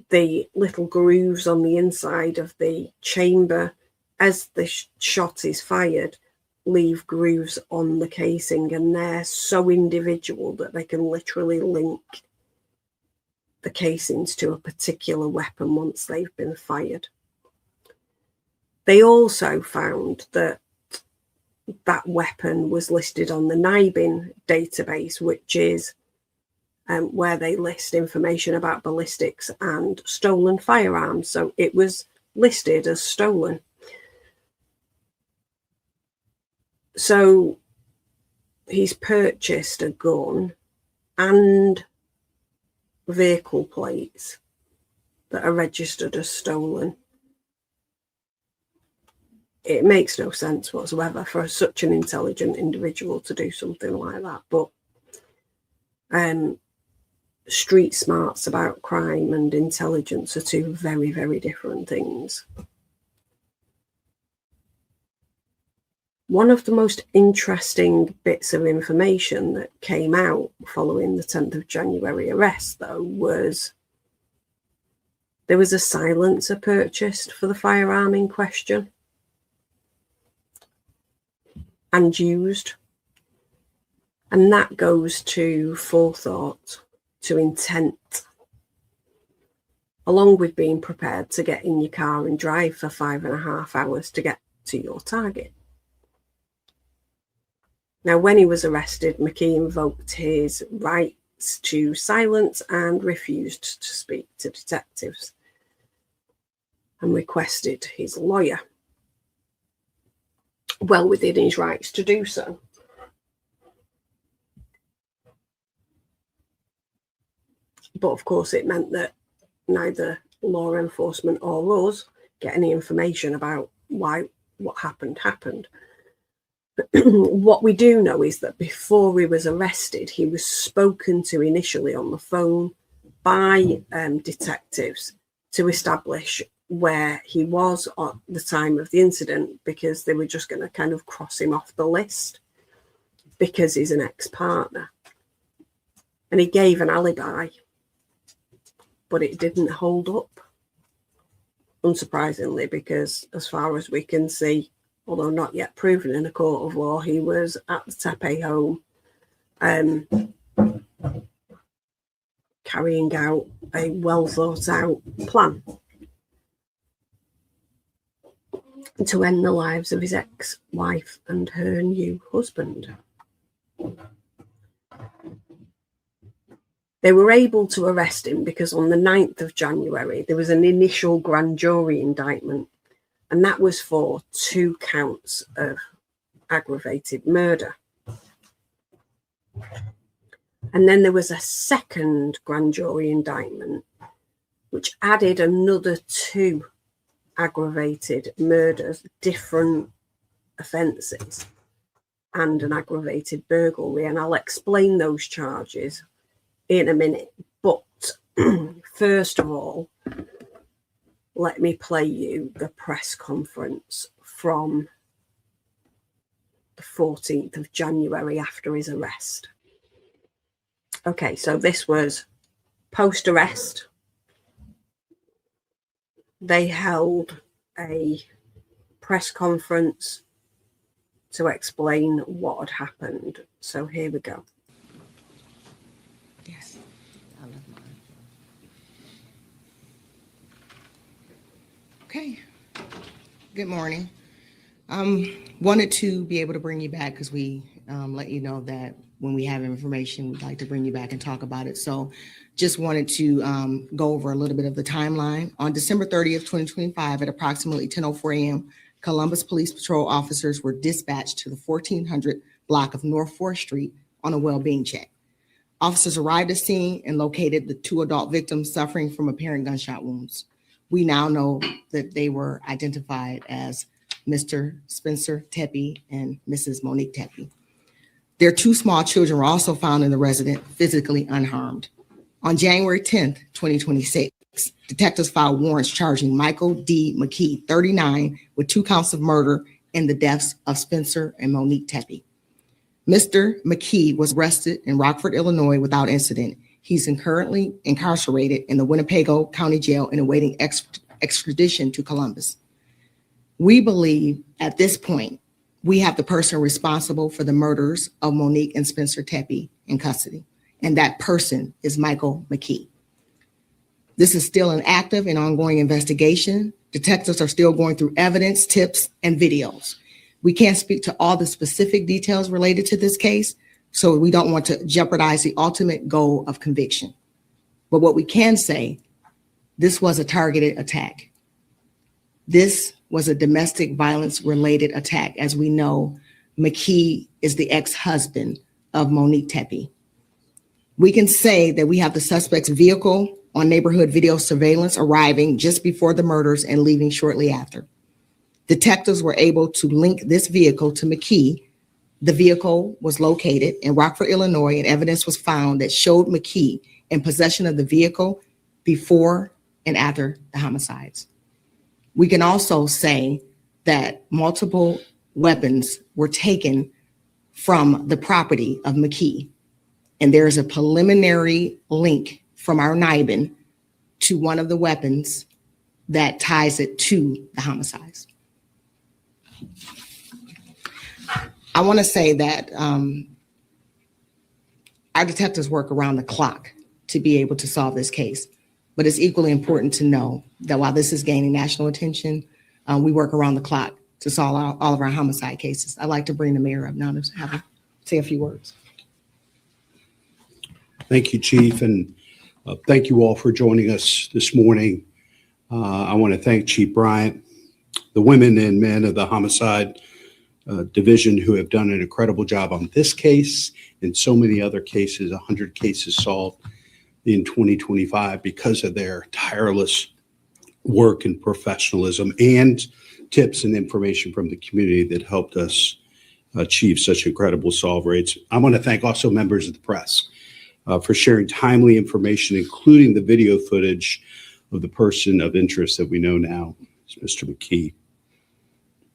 the little grooves on the inside of the chamber as the shot is fired leave grooves on the casing, and they're so individual that they can literally link the casings to a particular weapon once they've been fired. They also found that that weapon was listed on the NIBIN database, which is where they list information about ballistics and stolen firearms. So it was listed as stolen. So he's purchased a gun and vehicle plates that are registered as stolen. It makes no sense whatsoever for such an intelligent individual to do something like that. But street smarts about crime and intelligence are two very, very different things. One of the most interesting bits of information that came out following the 10th of January arrest, though, was there was a silencer purchased for the firearm in question and used. And that goes to forethought, to intent, along with being prepared to get in your car and drive for 5.5 hours to get to your target. Now, when he was arrested, McKee invoked his rights to silence and refused to speak to detectives and requested his lawyer. Well within his rights to do so. But of course, it meant that neither law enforcement or us get any information about why what happened. What we do know is that before he was arrested, he was spoken to initially on the phone by detectives to establish where he was at the time of the incident, because they were just going to kind of cross him off the list because he's an ex-partner. And he gave an alibi, but it didn't hold up, unsurprisingly, because as far as we can see, although not yet proven in a court of law, he was at the Tepe home carrying out a well thought out plan to end the lives of his ex-wife and her new husband. They were able to arrest him because on the 9th of January, there was an initial grand jury indictment, and that was for 2 counts of aggravated murder. And then there was a second grand jury indictment, which added another 2 aggravated murders, different offences, and an aggravated burglary. And I'll explain those charges in a minute. But first of all, let me play you the press conference from the 14th of January after his arrest. Okay, so this was post-arrest. They held a press conference to explain what had happened. So here we go. Yes, I love mine. Okay, good morning. Wanted to be able to bring you back because we let you know that when we have information, we'd like to bring you back and talk about it. So just wanted to go over a little bit of the timeline. On December 30th, 2025, at approximately 10:04 a.m., Columbus Police Patrol officers were dispatched to the 1400 block of North 4th Street on a well-being check. Officers arrived at scene and located the 2 adult victims suffering from apparent gunshot wounds. We now know that they were identified as Mr. Spencer Tepe and Mrs. Monique Tepe. Their 2 small children were also found in the residence, physically unharmed. On January 10th, 2026, detectives filed warrants charging Michael D. McKee, 39, with 2 counts of murder in the deaths of Spencer and Monique Tepe. Mr. McKee was arrested in Rockford, Illinois without incident. He's currently incarcerated in the Winnebago County Jail and awaiting extradition to Columbus. We believe at this point, we have the person responsible for the murders of Monique and Spencer Tepe in custody, and that person is Michael McKee. This is still an active and ongoing investigation. Detectives are still going through evidence, tips, and videos. We can't speak to all the specific details related to this case, so we don't want to jeopardize the ultimate goal of conviction. But what we can say, this was a targeted attack. This was a domestic violence related attack. As we know, McKee is the ex-husband of Monique Tepe. We can say that we have the suspect's vehicle on neighborhood video surveillance arriving just before the murders and leaving shortly after. Detectives were able to link this vehicle to McKee. The vehicle was located in Rockford, Illinois, and evidence was found that showed McKee in possession of the vehicle before and after the homicides. We can also say that multiple weapons were taken from the property of McKee, and there is a preliminary link from our NIBIN to one of the weapons that ties it to the homicides. I want to say that our detectives work around the clock to be able to solve this case. But it's equally important to know that while this is gaining national attention, we work around the clock to solve all of our homicide cases. I'd like to bring the mayor up now to have him say a few words. Thank you, Chief, and thank you all for joining us this morning. I want to thank Chief Bryant, the women and men of the homicide division who have done an incredible job on this case and so many other cases, 100 cases solved in 2025 because of their tireless work and professionalism and tips and information from the community that helped us achieve such incredible solve rates. I want to thank also members of the press for sharing timely information, including the video footage of the person of interest that we know now is Mr. McKee.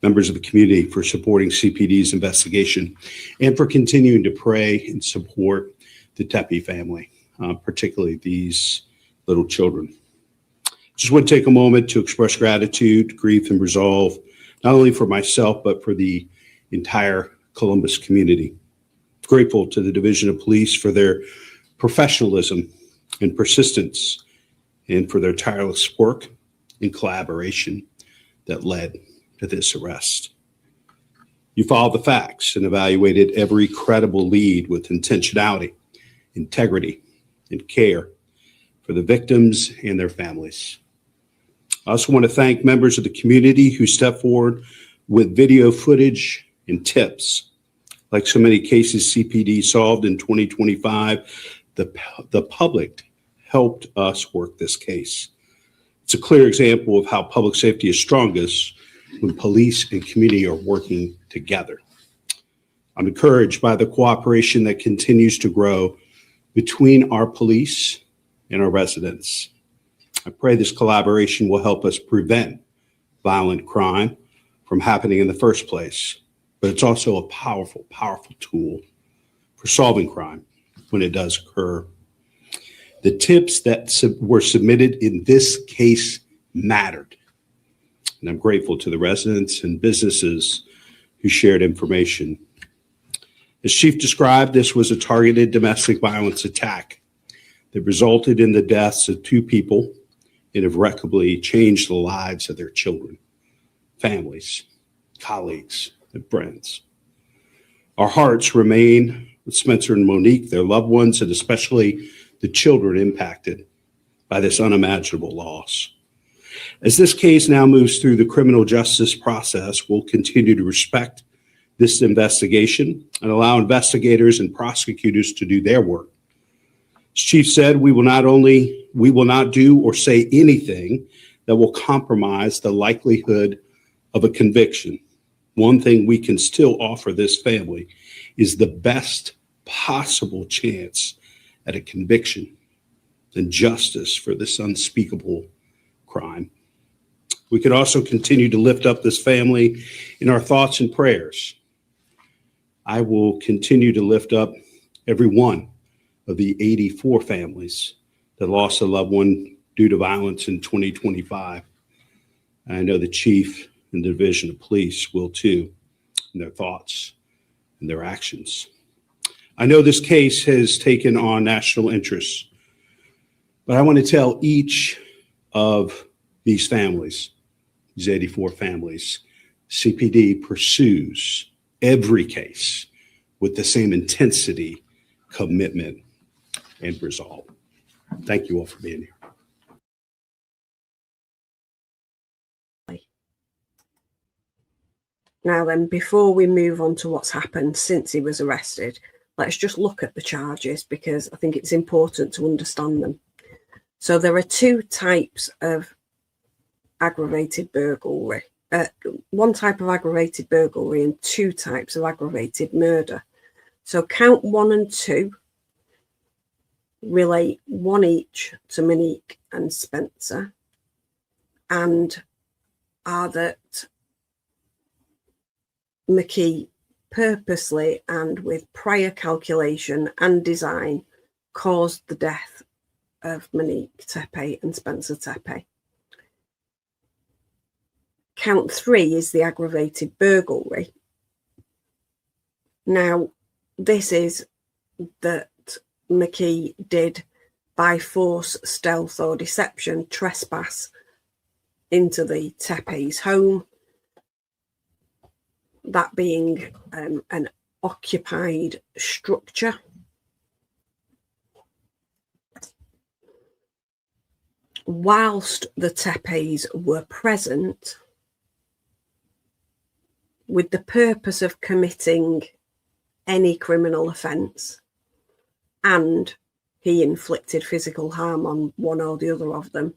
Members of the community for supporting CPD's investigation and for continuing to pray and support the Tepe family, particularly these little children. Just want to take a moment to express gratitude, grief, and resolve, not only for myself, but for the entire Columbus community. Grateful to the Division of Police for their professionalism and persistence, and for their tireless work and collaboration that led to this arrest. You followed the facts and evaluated every credible lead with intentionality, integrity, and care for the victims and their families. I also want to thank members of the community who stepped forward with video footage and tips. Like so many cases CPD solved in 2025, the public helped us work this case. It's a clear example of how public safety is strongest when police and community are working together. I'm encouraged by the cooperation that continues to grow between our police and our residents. I pray this collaboration will help us prevent violent crime from happening in the first place, but it's also a powerful, powerful tool for solving crime when it does occur. The tips that were submitted in this case mattered, and I'm grateful to the residents and businesses who shared information. As Chief described, this was a targeted domestic violence attack that resulted in the deaths of 2 people and irreparably changed the lives of their children, families, colleagues, and friends. Our hearts remain with Spencer and Monique, their loved ones, and especially the children impacted by this unimaginable loss. As this case now moves through the criminal justice process, we'll continue to respect this investigation and allow investigators and prosecutors to do their work. As Chief said, we will not do or say anything that will compromise the likelihood of a conviction. One thing we can still offer this family is the best possible chance at a conviction and justice for this unspeakable crime. We can also continue to lift up this family in our thoughts and prayers. I will continue to lift up every one of the 84 families that lost a loved one due to violence in 2025. And I know the Chief and the Division of Police will too, in their thoughts and their actions. I know this case has taken on national interest, but I want to tell each of these families, these 84 families, CPD pursues every case with the same intensity, commitment, and resolve. Thank you all for being here. Now then, before we move on to what's happened since he was arrested, let's just look at the charges because I think it's important to understand them. So there are 2 types of aggravated burglary. 1 type of aggravated burglary and 2 types of aggravated murder. So count 1 and 2 relate 1 each to Monique and Spencer, and are that McKee purposely and with prior calculation and design caused the death of Monique Tepe and Spencer Tepe. Count 3 is the aggravated burglary. Now, this is that McKee did by force, stealth, or deception trespass into the Tepe's home, that being an occupied structure. Whilst the Tepes were present, with the purpose of committing any criminal offence, and he inflicted physical harm on one or the other of them,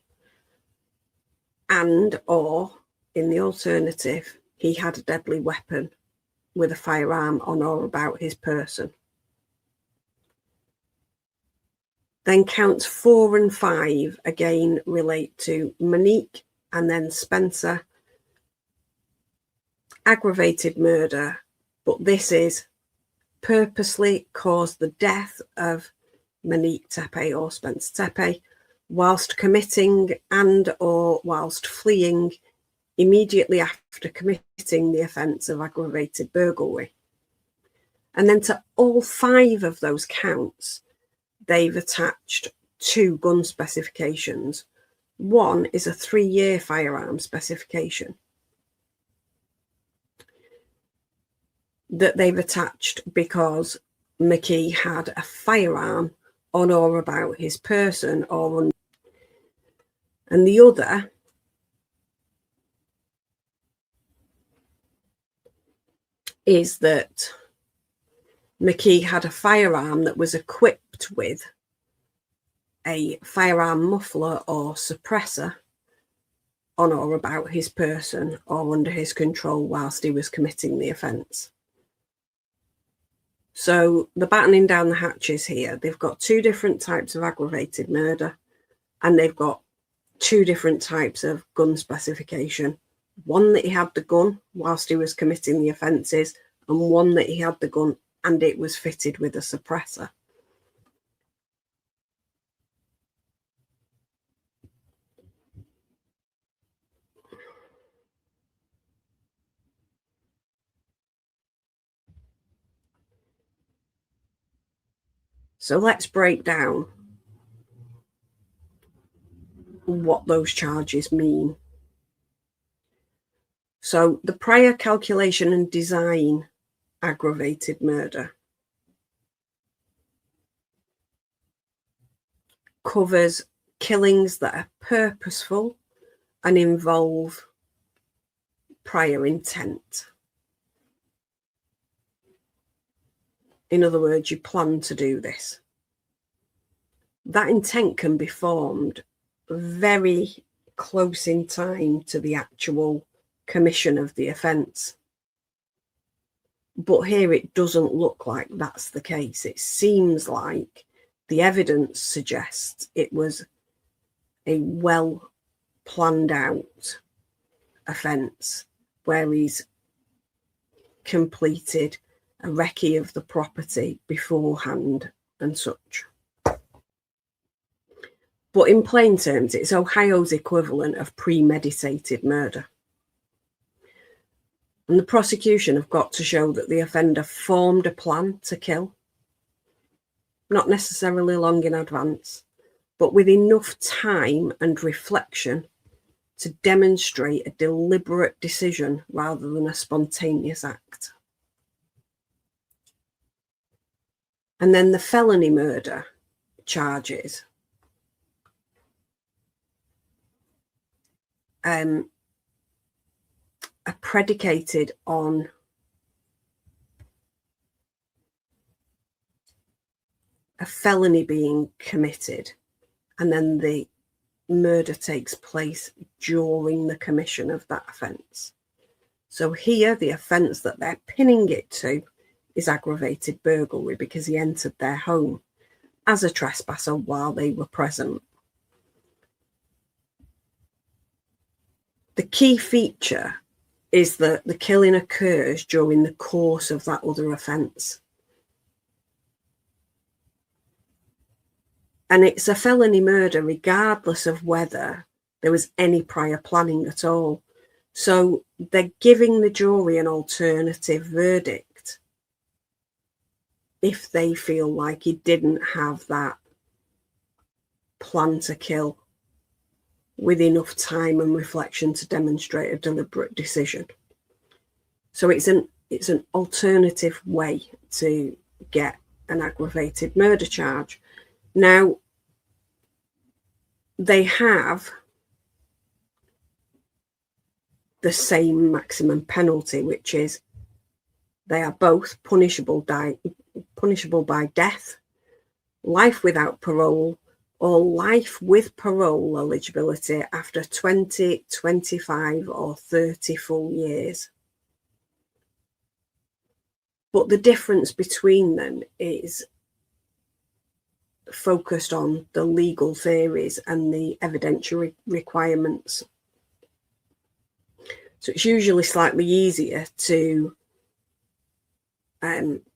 and or, in the alternative, he had a deadly weapon with a firearm on or about his person. Then counts 4 and 5 again relate to Monique and then Spencer. Aggravated murder, but this is purposely caused the death of Monique Tepe or Spencer Tepe whilst committing and or whilst fleeing immediately after committing the offence of aggravated burglary. And then to all 5 of those counts, they've attached 2 gun specifications. One is a 3-year firearm specification that they've attached because McKee had a firearm on or about his person or on, and the other is that McKee had a firearm that was equipped with a firearm muffler or suppressor on or about his person or under his control whilst he was committing the offence. So the battening down the hatches here, they've got 2 different types of aggravated murder and they've got 2 different types of gun specification. One that he had the gun whilst he was committing the offences and one that he had the gun and it was fitted with a suppressor. So let's break down what those charges mean. So the prior calculation and design aggravated murder covers killings that are purposeful and involve prior intent. In other words, you plan to do this. That intent can be formed very close in time to the actual commission of the offence. But here it doesn't look like that's the case. It seems like the evidence suggests it was a well planned out offence where he's completed a recce of the property beforehand and such. But in plain terms, it's Ohio's equivalent of premeditated murder. And the prosecution have got to show that the offender formed a plan to kill, not necessarily long in advance, but with enough time and reflection to demonstrate a deliberate decision rather than a spontaneous act. And then the felony murder charges are predicated on a felony being committed and then the murder takes place during the commission of that offence. So here the offence that they're pinning it to is aggravated burglary because he entered their home as a trespasser while they were present. The key feature is that the killing occurs during the course of that other offence. And it's a felony murder regardless of whether there was any prior planning at all. So they're giving the jury an alternative verdict if they feel like he didn't have that plan to kill with enough time and reflection to demonstrate a deliberate decision. So it's an alternative way to get an aggravated murder charge. Now, they have the same maximum penalty, which is they are both punishable by death, life without parole, or life with parole eligibility after 20, 25, or 30 full years. But the difference between them is focused on the legal theories and the evidentiary requirements. So it's usually slightly easier to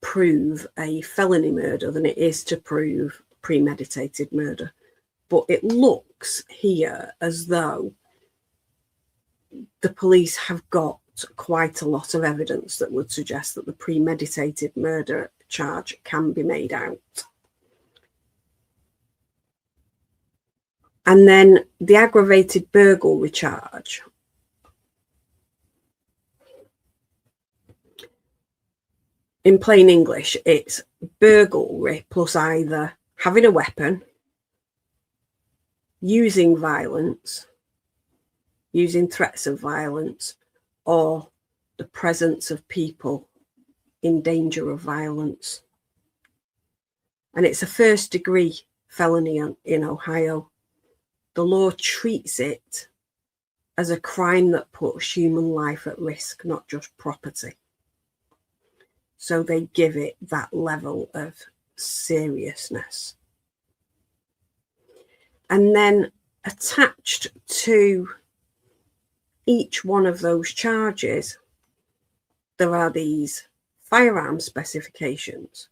prove a felony murder than it is to prove premeditated murder. But it looks here as though the police have got quite a lot of evidence that would suggest that the premeditated murder charge can be made out. And then the aggravated burglary charge. In plain English, it's burglary plus either having a weapon, using violence, using threats of violence, or the presence of people in danger of violence. And it's a first degree felony in Ohio. The law treats it as a crime that puts human life at risk, not just property. So they give it that level of seriousness. And then attached to each one of those charges, there are these firearm specifications.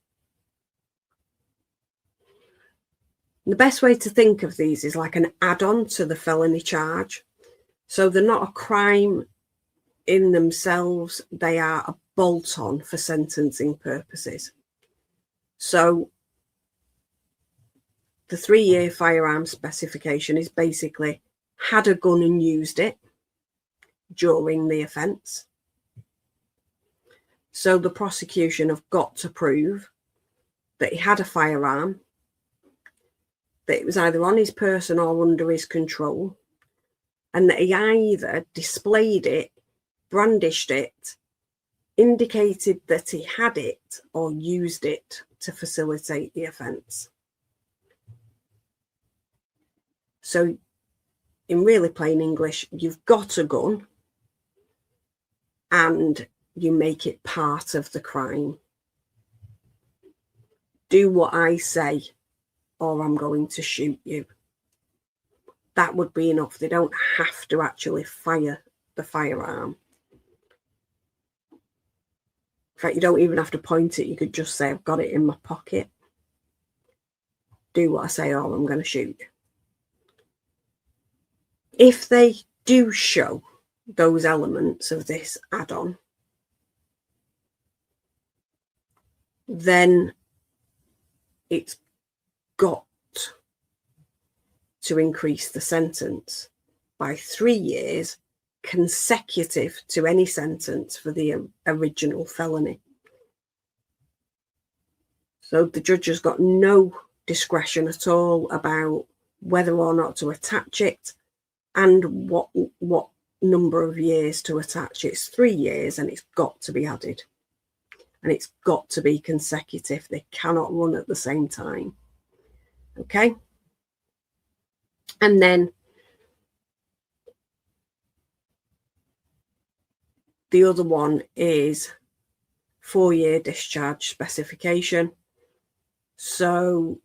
The best way to think of these is like an add-on to the felony charge. So they're not a crime in themselves, they are a bolt-on for sentencing purposes. So the 3-year firearm specification is basically had a gun and used it during the offence. So the prosecution have got to prove that he had a firearm, that it was either on his person or under his control, and that he either displayed it, brandished it, indicated that he had it, or used it to facilitate the offence. So in really plain English, you've got a gun and you make it part of the crime. Do what I say or I'm going to shoot you. That would be enough. They don't have to actually fire the firearm. In fact, you don't even have to point it. You could just say, I've got it in my pocket. Do what I say or I'm going to shoot you. If they do show those elements of this add-on, then it's got to increase the sentence by 3 years consecutive to any sentence for the original felony. So the judge has got no discretion at all about whether or not to attach it and what number of years to attach. It's 3 years and it's got to be added. And it's got to be consecutive. They cannot run at the same time. Okay? And then the other one is 4-year discharge specification. So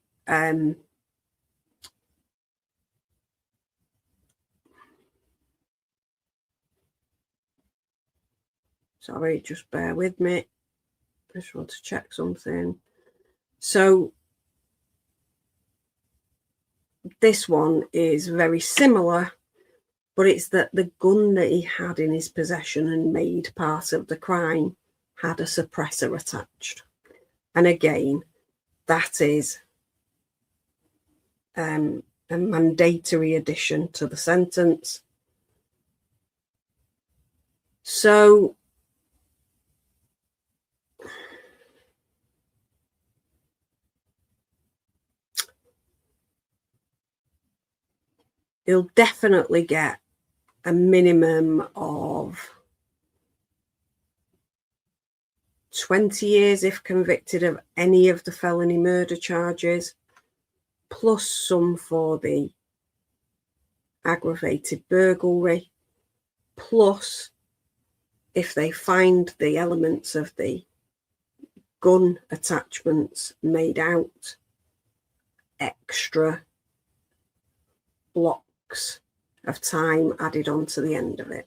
sorry, just bear with me. I just want to check something. So this one is very similar, but it's that the gun that he had in his possession and made part of the crime had a suppressor attached. And again, that is a mandatory addition to the sentence. So he'll definitely get a minimum of 20 years if convicted of any of the felony murder charges, plus some for the aggravated burglary, plus if they find the elements of the gun attachments made out, extra blocks of time added on to the end of it.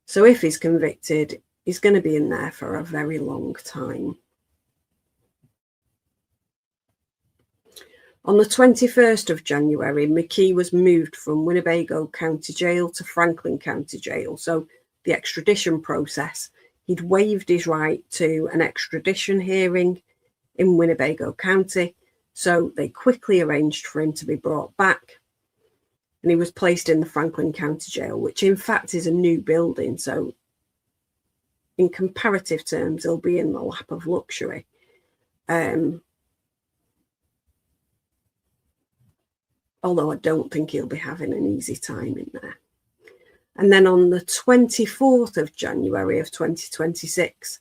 So if he's convicted, he's going to be in there for a very long time. On the 21st of January, McKee was moved from Winnebago County Jail to Franklin County Jail. So the extradition process, he'd waived his right to an extradition hearing in Winnebago County. So they quickly arranged for him to be brought back. And he was placed in the Franklin County Jail, which in fact is a new building. So in comparative terms, he'll be in the lap of luxury. Although I don't think he'll be having an easy time in there. And then on the 24th of January of 2026,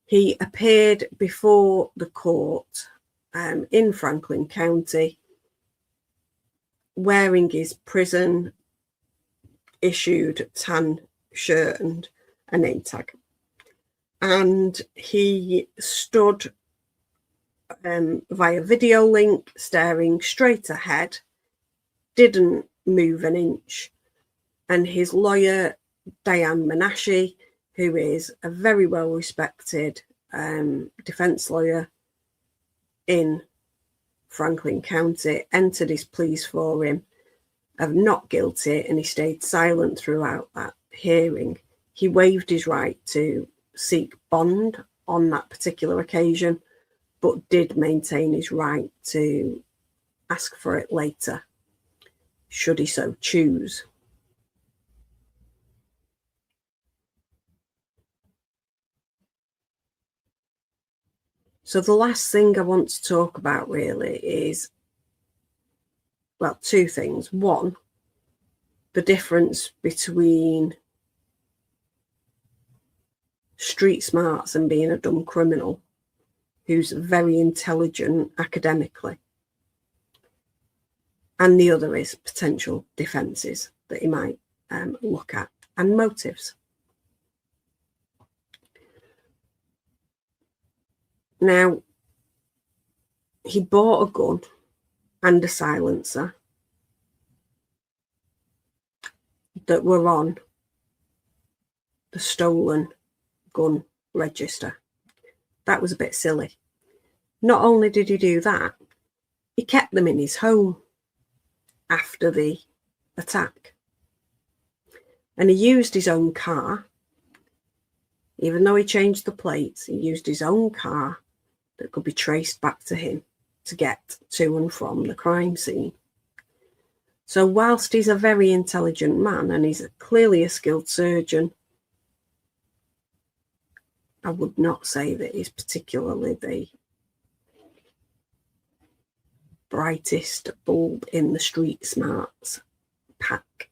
he appeared before the court in Franklin County, wearing his prison issued tan shirt and a name tag. And he stood via video link, staring straight ahead, didn't move an inch. And his lawyer, Diane Menashe, who is a very well-respected defense lawyer in Franklin County, entered his pleas for him of not guilty, and he stayed silent throughout that hearing. He waived his right to seek bond on that particular occasion, but did maintain his right to ask for it later, should he so choose. So the last thing I want to talk about really is, well, two things. One, the difference between street smarts and being a dumb criminal who's very intelligent academically. And the other is potential defences that he might look at, and motives. Now, he bought a gun and a silencer that were on the stolen gun register. That was a bit silly. Not only did he do that, he kept them in his home after the attack. And he used his own car. Even though he changed the plates, he used his own car that could be traced back to him to get to and from the crime scene. So whilst he's a very intelligent man and he's clearly a skilled surgeon, I would not say that he's particularly the brightest bulb in the street smarts pack.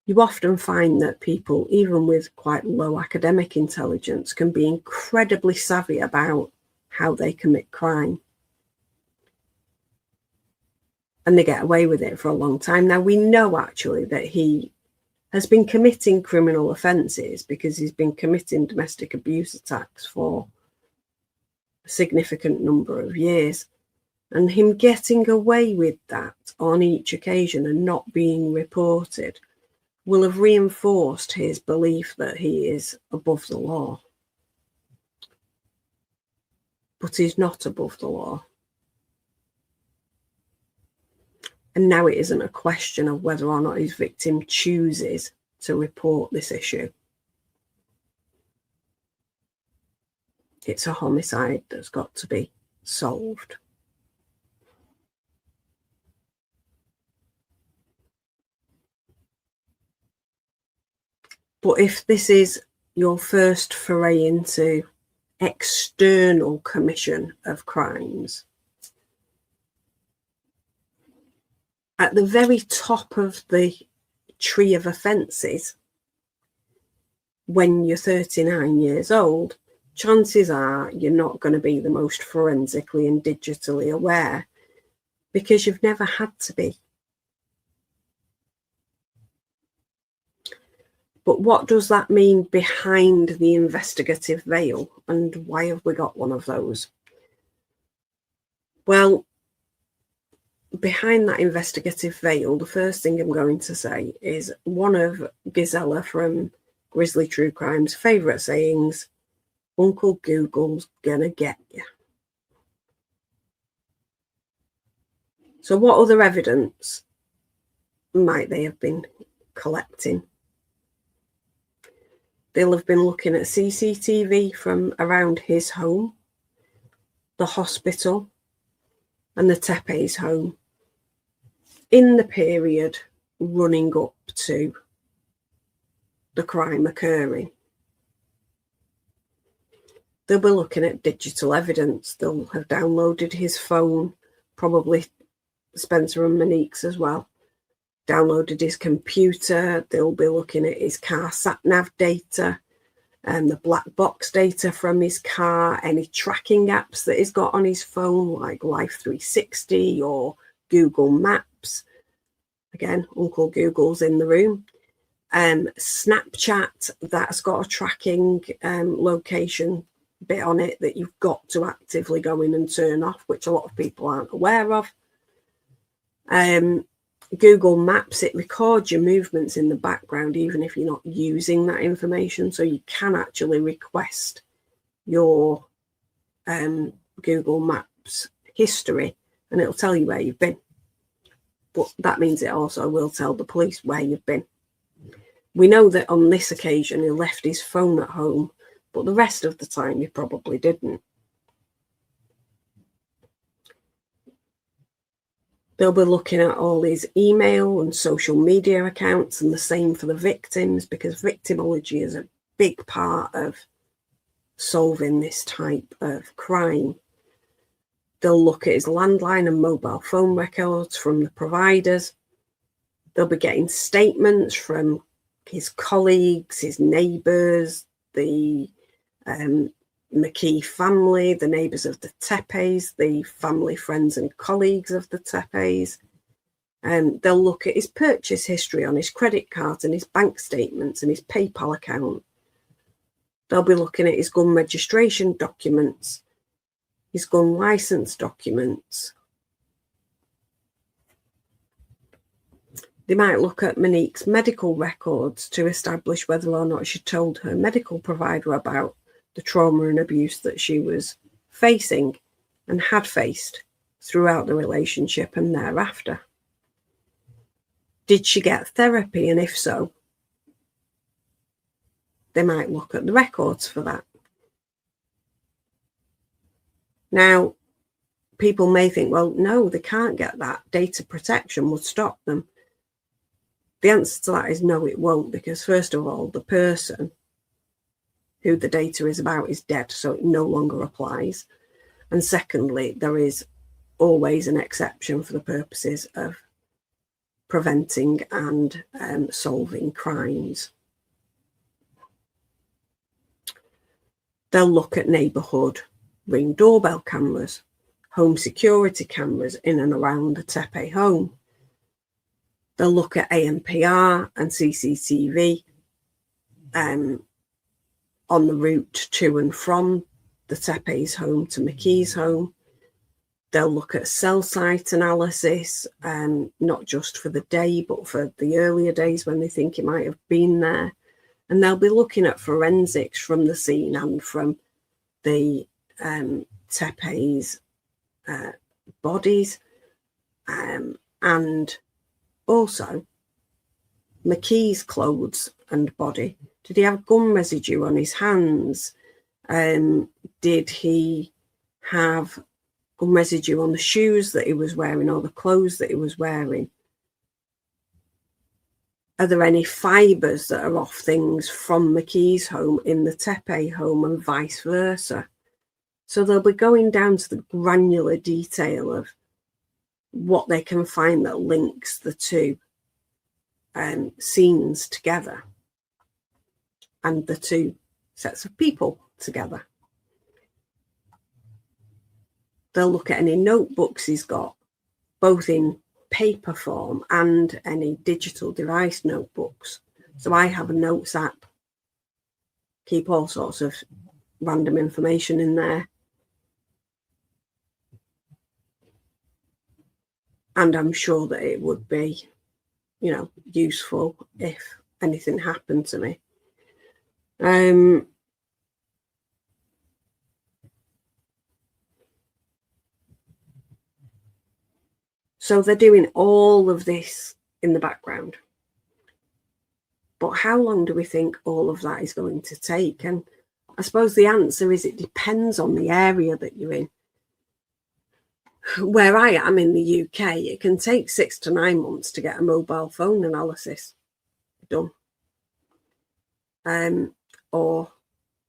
You often find that people, even with quite low academic intelligence, can be incredibly savvy about how they commit crime. And they get away with it for a long time. Now, we know actually that he has been committing criminal offences because he's been committing domestic abuse attacks for a significant number of years. And him getting away with that on each occasion and not being reported will have reinforced his belief that he is above the law. But he's not above the law. And now it isn't a question of whether or not his victim chooses to report this issue. It's a homicide that's got to be solved. But if this is your first foray into external commission of crimes, at the very top of the tree of offences when you're 39 years old, chances are you're not going to be the most forensically and digitally aware because you've never had to be. But what does that mean behind the investigative veil, and why have we got one of those? Well, behind that investigative veil, the first thing I'm going to say is one of Gisela from Grizzly True Crime's favourite sayings: Uncle Google's gonna get you. So what other evidence might they have been collecting? They'll have been looking at CCTV from around his home, the hospital, and the Tepe's home in the period running up to the crime occurring. They'll be looking at digital evidence. They'll have downloaded his phone, probably Spencer and Monique's as well. Downloaded his computer. They'll be looking at his car sat-nav data and the black box data from his car, any tracking apps that he's got on his phone, like Life 360 or Google Maps. Again, Uncle Google's in the room. Snapchat, that's got a tracking location bit on it that you've got to actively go in and turn off, which a lot of people aren't aware of. Google Maps, it records your movements in the background, even if you're not using that information. So you can actually request your Google Maps history and it'll tell you where you've been. But that means it also will tell the police where you've been. We know that on this occasion he left his phone at home, but the rest of the time he probably didn't. They'll be looking at all his email and social media accounts, and the same for the victims, because victimology is a big part of solving this type of crime. They'll look at his landline and mobile phone records from the providers. They'll be getting statements from his colleagues, his neighbours, the McKee family, the neighbours of the Tepes, the family, friends and colleagues of the Tepes. They'll look at his purchase history on his credit cards and his bank statements and his PayPal account. They'll be looking at his gun registration documents, his gun licence documents. They might look at Monique's medical records to establish whether or not she told her medical provider about the trauma and abuse that she was facing and had faced throughout the relationship and thereafter. Did she get therapy? And if so, they might look at the records for that. Now, people may think, well, no, they can't get that. Data protection would stop them. The answer to that is no, it won't, because first of all, the person who the data is about is dead, so it no longer applies. And secondly, there is always an exception for the purposes of preventing and solving crimes. They'll look at neighbourhood Ring doorbell cameras, home security cameras in and around the Tepe home. They'll look at ANPR and CCTV on the route to and from the Tepe's home to McKee's home. They'll look at cell site analysis, not just for the day, but for the earlier days when they think it might have been there. And they'll be looking at forensics from the scene and from the Tepe's bodies, and also McKee's clothes and body. Did he have gun residue on his hands? Did he have gun residue on the shoes that he was wearing or the clothes that he was wearing? Are there any fibres that are off things from McKee's home in the Tepe home and vice versa? So they'll be going down to the granular detail of what they can find that links the two scenes together. and the two sets of people together. They'll look at any notebooks he's got, both in paper form and any digital device notebooks. So I have a notes app, keep all sorts of random information in there. And I'm sure that it would be, useful if anything happened to me. So they're doing all of this in the background. But how long do we think all of that is going to take? And I suppose the answer is it depends on the area that you're in. Where I am in the UK, it can take 6 to 9 months to get a mobile phone analysis done. Or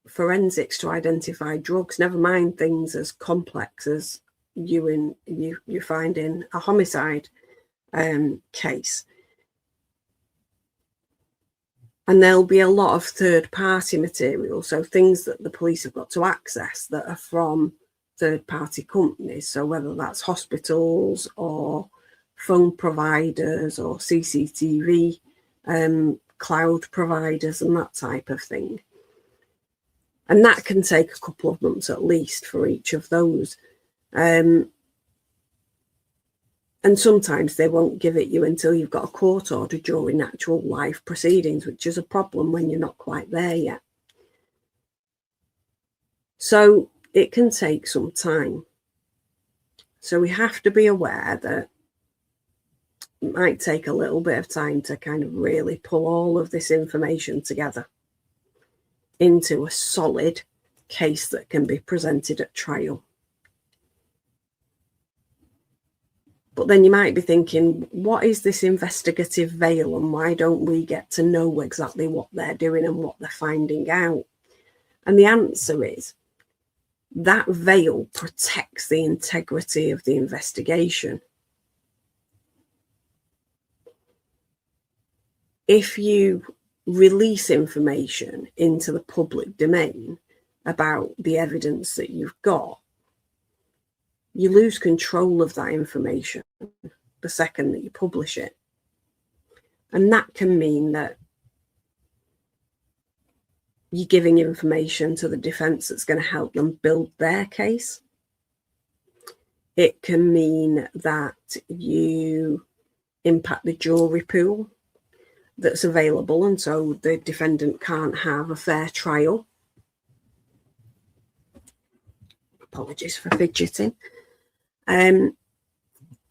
forensics to identify drugs, never mind things as complex as you find in a homicide case. And there'll be a lot of third-party material, so things that the police have got to access that are from third-party companies. So whether that's hospitals or phone providers or CCTV cloud providers and that type of thing. And that can take a couple of months at least for each of those. And sometimes they won't give it you until you've got a court order during actual live proceedings, which is a problem when you're not quite there yet. So it can take some time. So we have to be aware that it might take a little bit of time to kind of really pull all of this information together into a solid case that can be presented at trial. But then you might be thinking, what is this investigative veil and why don't we get to know exactly what they're doing and what they're finding out? And the answer is that veil protects the integrity of the investigation. If you release information into the public domain about the evidence that you've got, you lose control of that information the second that you publish it. And that can mean that you're giving information to the defense that's going to help them build their case. It can mean that you impact the jury pool that's available, and so the defendant can't have a fair trial. Apologies for fidgeting.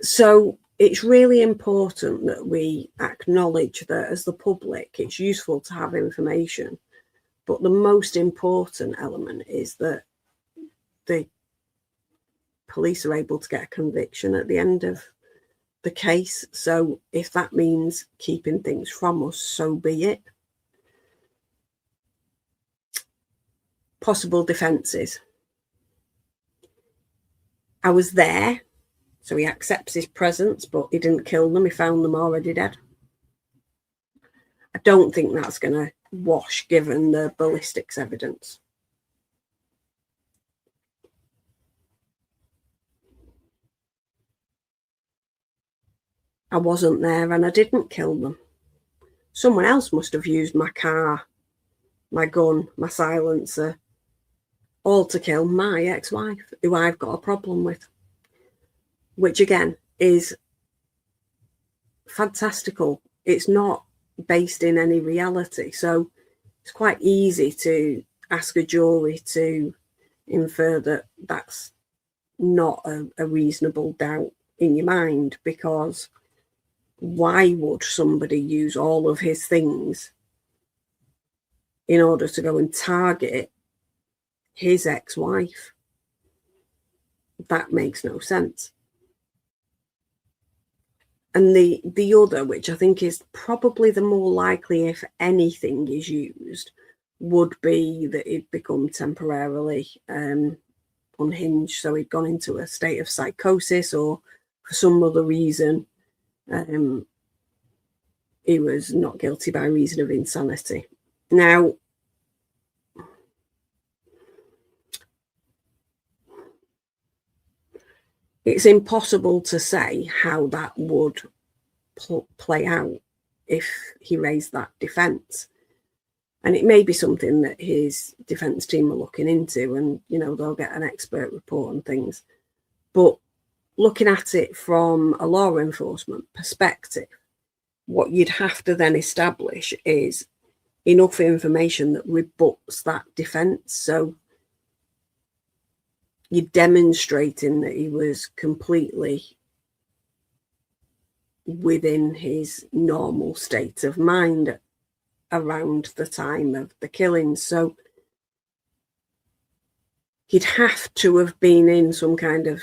So it's really important that we acknowledge that as the public, it's useful to have information. But the most important element is that the police are able to get a conviction at the end of the case. So if that means keeping things from us, so be it. Possible defences. I was there, so he accepts his presence, but he didn't kill them. He found them already dead. I don't think that's going to wash given the ballistics evidence. I wasn't there and I didn't kill them. Someone else must have used my car, my gun, my silencer, all to kill my ex-wife, who I've got a problem with, which again is fantastical. It's not based in any reality. So it's quite easy to ask a jury to infer that that's not a reasonable doubt in your mind, because why would somebody use all of his things in order to go and target his ex-wife? That makes no sense. And the other, which I think is probably the more likely if anything is used, would be that he'd become temporarily unhinged. So he'd gone into a state of psychosis, or for some other reason, he was not guilty by reason of insanity. Now, It's impossible to say how that would play out if he raised that defence. And it may be something that his defence team are looking into, and, you know, they'll get an expert report and things. But looking at it from a law enforcement perspective, what you'd have to then establish is enough information that rebuts that defence. So you're demonstrating that he was completely within his normal state of mind around the time of the killing. So he'd have to have been in some kind of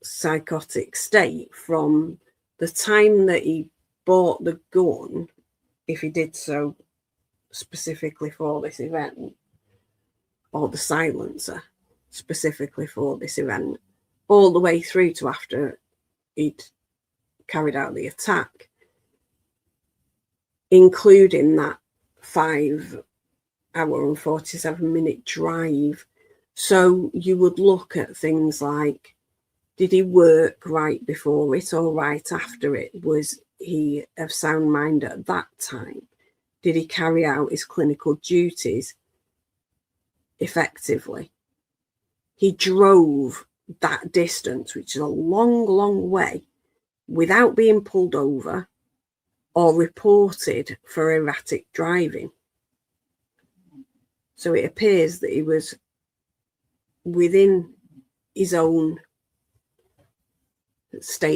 psychotic state from the time that he bought the gun, if he did so specifically for this event, or the silencer specifically for this event, all the way through to after he'd carried out the attack, including that 5 hour and 47-minute drive. So you would look at things like, did he work right before it or right after it? Was he of sound mind at that time? Did he carry out his clinical duties effectively? He drove that distance, which is a long, long way, without being pulled over or reported for erratic driving. So it appears that he was within his own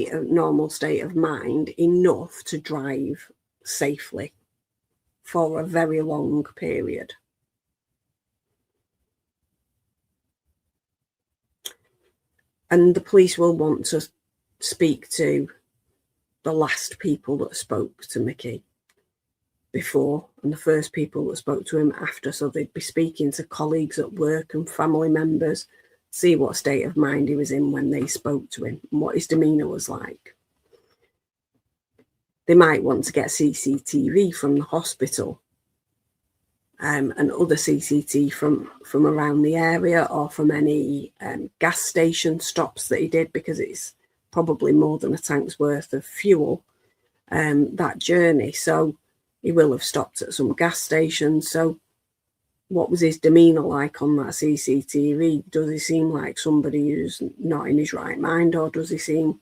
normal state of mind enough to drive safely for a very long period. And the police will want to speak to the last people that spoke to McKee before and the first people that spoke to him after. So they'd be speaking to colleagues at work and family members, see what state of mind he was in when they spoke to him and what his demeanour was like. They might want to get CCTV from the hospital and other CCTV from around the area, or from any gas station stops that he did, because it's probably more than a tank's worth of fuel, that journey. So he will have stopped at some gas stations. So what was his demeanour like on that CCTV? Does he seem like somebody who's not in his right mind, or does he seem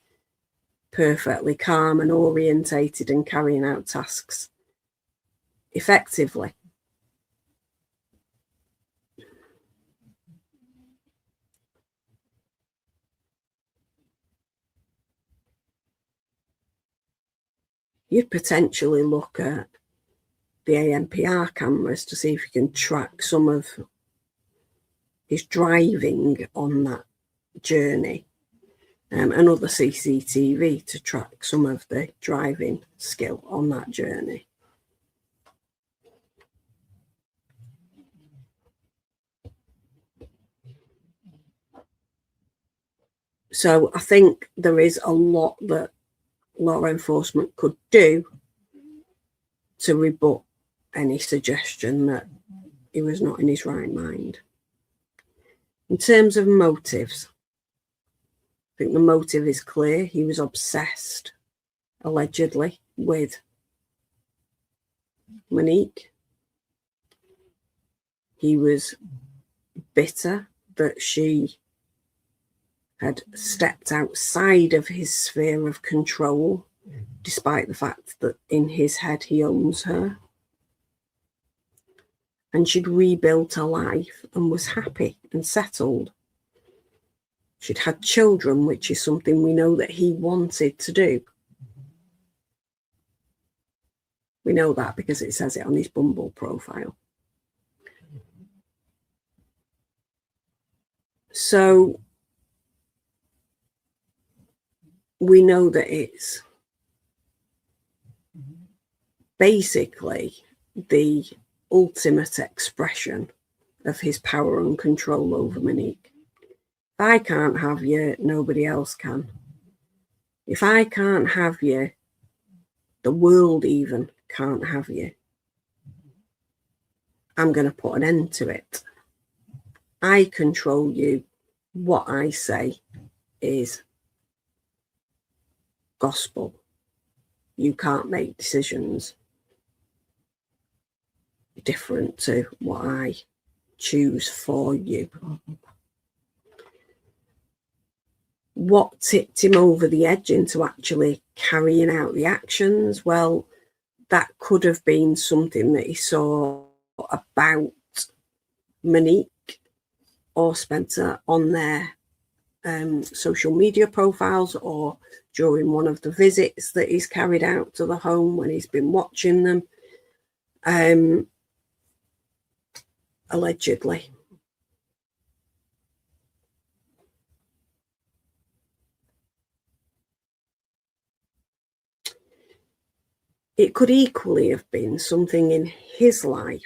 perfectly calm and orientated and carrying out tasks effectively? You'd potentially look at the ANPR cameras to see if you can track some of his driving on that journey, and other CCTV to track some of the driving skill on that journey. So I think there is a lot that law enforcement could do to rebut any suggestion that he was not in his right mind. In terms of motives, I think the motive is clear. He was obsessed, allegedly, with Monique. He was bitter that she had stepped outside of his sphere of control, despite the fact that in his head he owns her. And she'd rebuilt her life and was happy and settled. She'd had children, which is something we know that he wanted to do. We know that because it says it on his Bumble profile. So we know that it's basically the ultimate expression of his power and control over Monique. If I can't have you, nobody else can. If I can't have you, the world even can't have you. I'm going to put an end to it. I control you. What I say is gospel. You can't make decisions different to what I choose for you. What tipped him over the edge into actually carrying out the actions? Well, that could have been something that he saw about Monique or Spencer on their social media profiles, or during one of the visits that he's carried out to the home when he's been watching them, allegedly. It could equally have been something in his life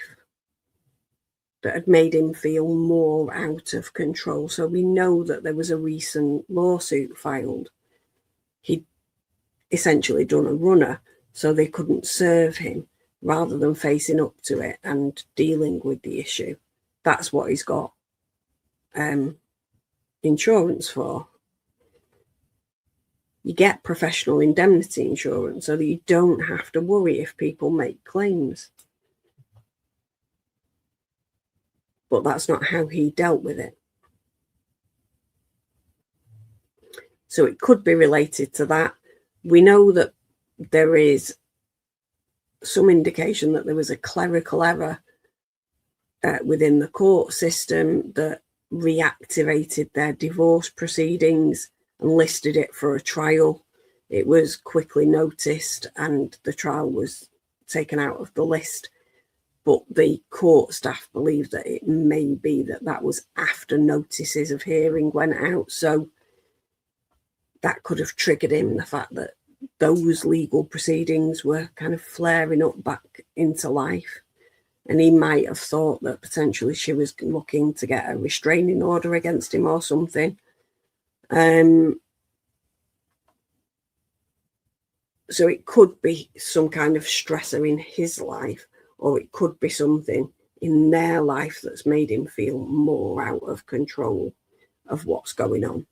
that had made him feel more out of control. So we know that there was a recent lawsuit filed. He'd essentially done a runner, so they couldn't serve him, rather than facing up to it and dealing with the issue. That's what he's got insurance for. You get professional indemnity insurance so that you don't have to worry if people make claims. But that's not how he dealt with it. So it could be related to that. We know that there is some indication that there was a clerical error within the court system that reactivated their divorce proceedings and listed it for a trial. It was quickly noticed and the trial was taken out of the list. But the court staff believe that it may be that that was after notices of hearing went out. So that could have triggered him, the fact that those legal proceedings were kind of flaring up back into life. And he might have thought that potentially she was looking to get a restraining order against him or something. So it could be some kind of stressor in his life, or it could be something in their life that's made him feel more out of control of what's going on.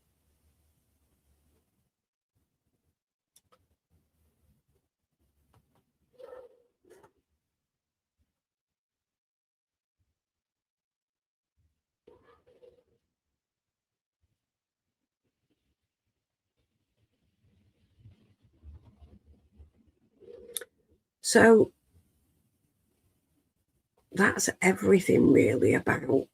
So that's everything really about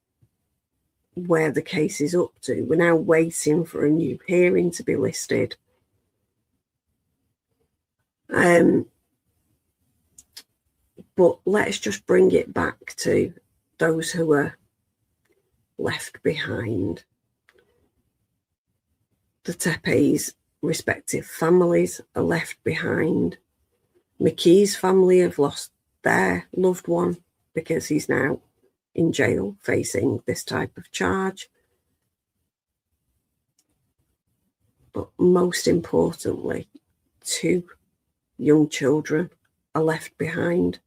where the case is up to. We're now waiting for a new hearing to be listed. But let's just bring it back to those who are left behind. The Tepe's respective families are left behind. McKee's family have lost their loved one because he's now in jail facing this type of charge. But most importantly, 2 young children are left behind.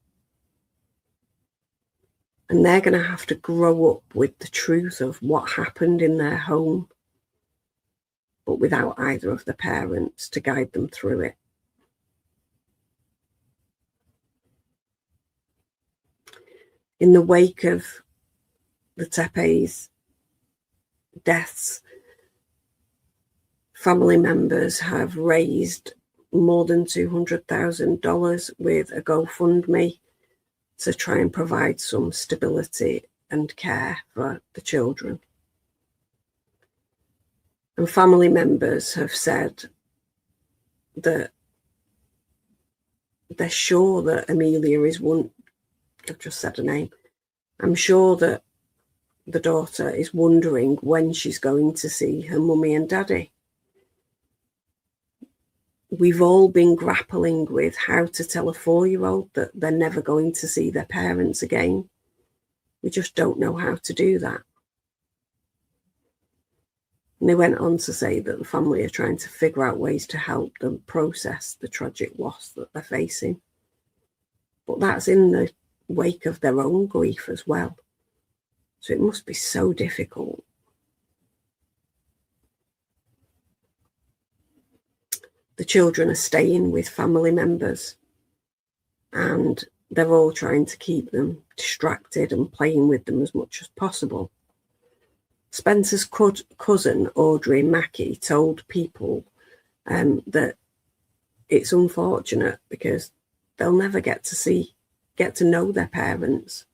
And they're going to have to grow up with the truth of what happened in their home, but without either of the parents to guide them through it. In the wake of the Tepe's deaths, family members have raised more than $200,000 with a GoFundMe to try and provide some stability and care for the children. And family members have said that they're sure that Amelia is one. I've just said her name. I'm sure that the daughter is wondering when she's going to see her mummy and daddy. We've all been grappling with how to tell a 4-year-old that they're never going to see their parents again. We just don't know how to do that. And they went on to say that the family are trying to figure out ways to help them process the tragic loss that they're facing. But that's in the wake of their own grief as well. So it must be so difficult. the children are staying with family members and they're all trying to keep them distracted and playing with them as much as possible. Spencer's cousin, Audrey McKee, told people that it's unfortunate because they'll never get to know their parents.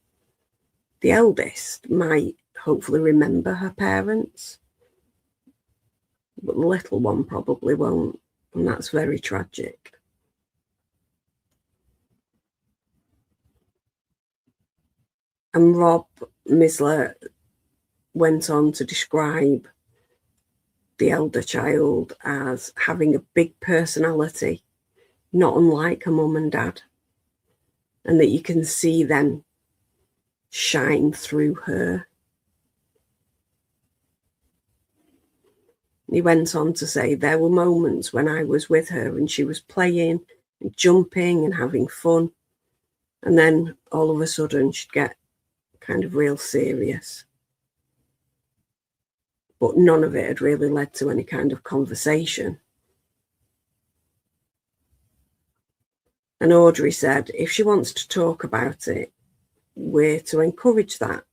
The eldest might hopefully remember her parents, but the little one probably won't, and that's very tragic. And Rob Misler went on to describe the elder child as having a big personality, not unlike her mum and dad, and that you can see them shine through her. He went on to say, there were moments when I was with her and she was playing and jumping and having fun, and then all of a sudden she'd get kind of real serious. But none of it had really led to any kind of conversation. And Audrey said, if she wants to talk about it, we're to encourage that.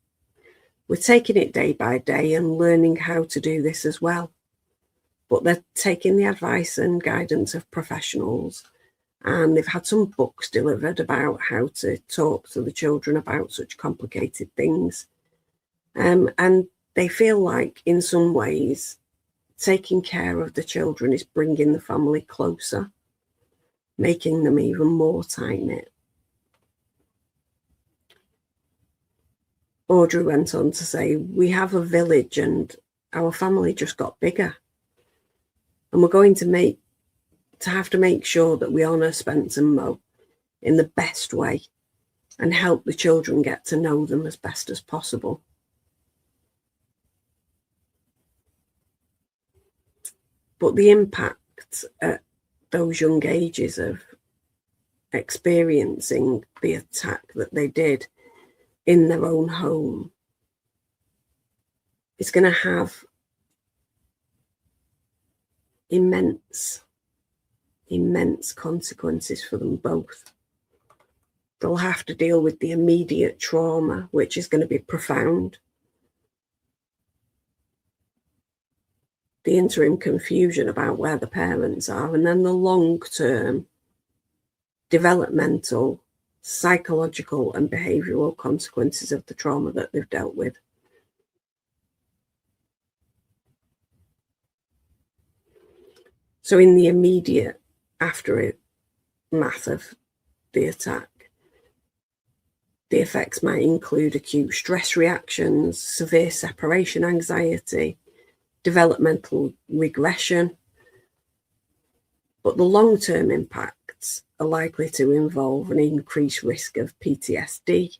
We're taking it day by day and learning how to do this as well. But they're taking the advice and guidance of professionals, and they've had some books delivered about how to talk to the children about such complicated things. And they feel like in some ways taking care of the children is bringing the family closer, making them even more tight-knit. Audrey went on to say, we have a village and our family just got bigger. And we're going to have to make sure that we honour Spence and Mo in the best way and help the children get to know them as best as possible. But the impact at those young ages of experiencing the attack that they did in their own home is going to have immense consequences for them both. They'll have to deal with the immediate trauma, which is going to be profound. The interim confusion about where the parents are, and then the long-term developmental, psychological and behavioural consequences of the trauma that they've dealt with. So in the immediate aftermath of the attack, the effects might include acute stress reactions, severe separation anxiety, developmental regression, but the long-term impacts are likely to involve an increased risk of PTSD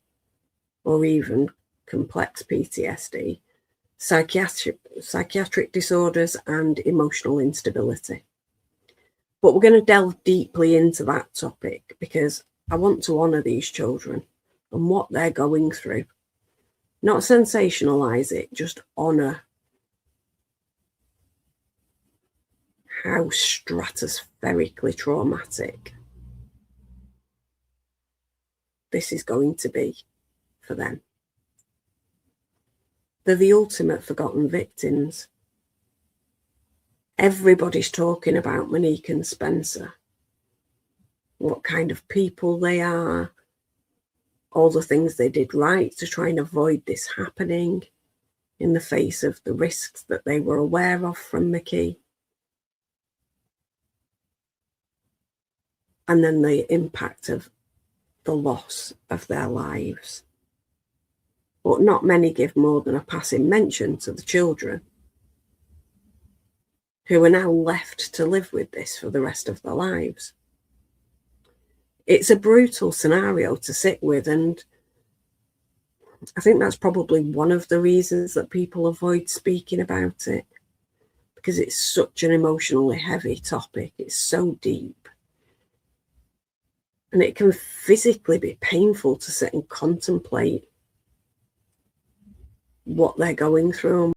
or even complex PTSD, psychiatric disorders and emotional instability. But we're going to delve deeply into that topic because I want to honour these children and what they're going through. Not sensationalise it, just honour how stratospherically traumatic this is going to be for them. They're the ultimate forgotten victims. Everybody's talking about Monique and Spencer, what kind of people they are, all the things they did right to try and avoid this happening in the face of the risks that they were aware of from McKee. And then the impact of the loss of their lives. But not many give more than a passing mention to the children, who are now left to live with this for the rest of their lives. It's a brutal scenario to sit with, and I think that's probably one of the reasons that people avoid speaking about it, because it's such an emotionally heavy topic. It's so deep. And it can physically be painful to sit and contemplate what they're going through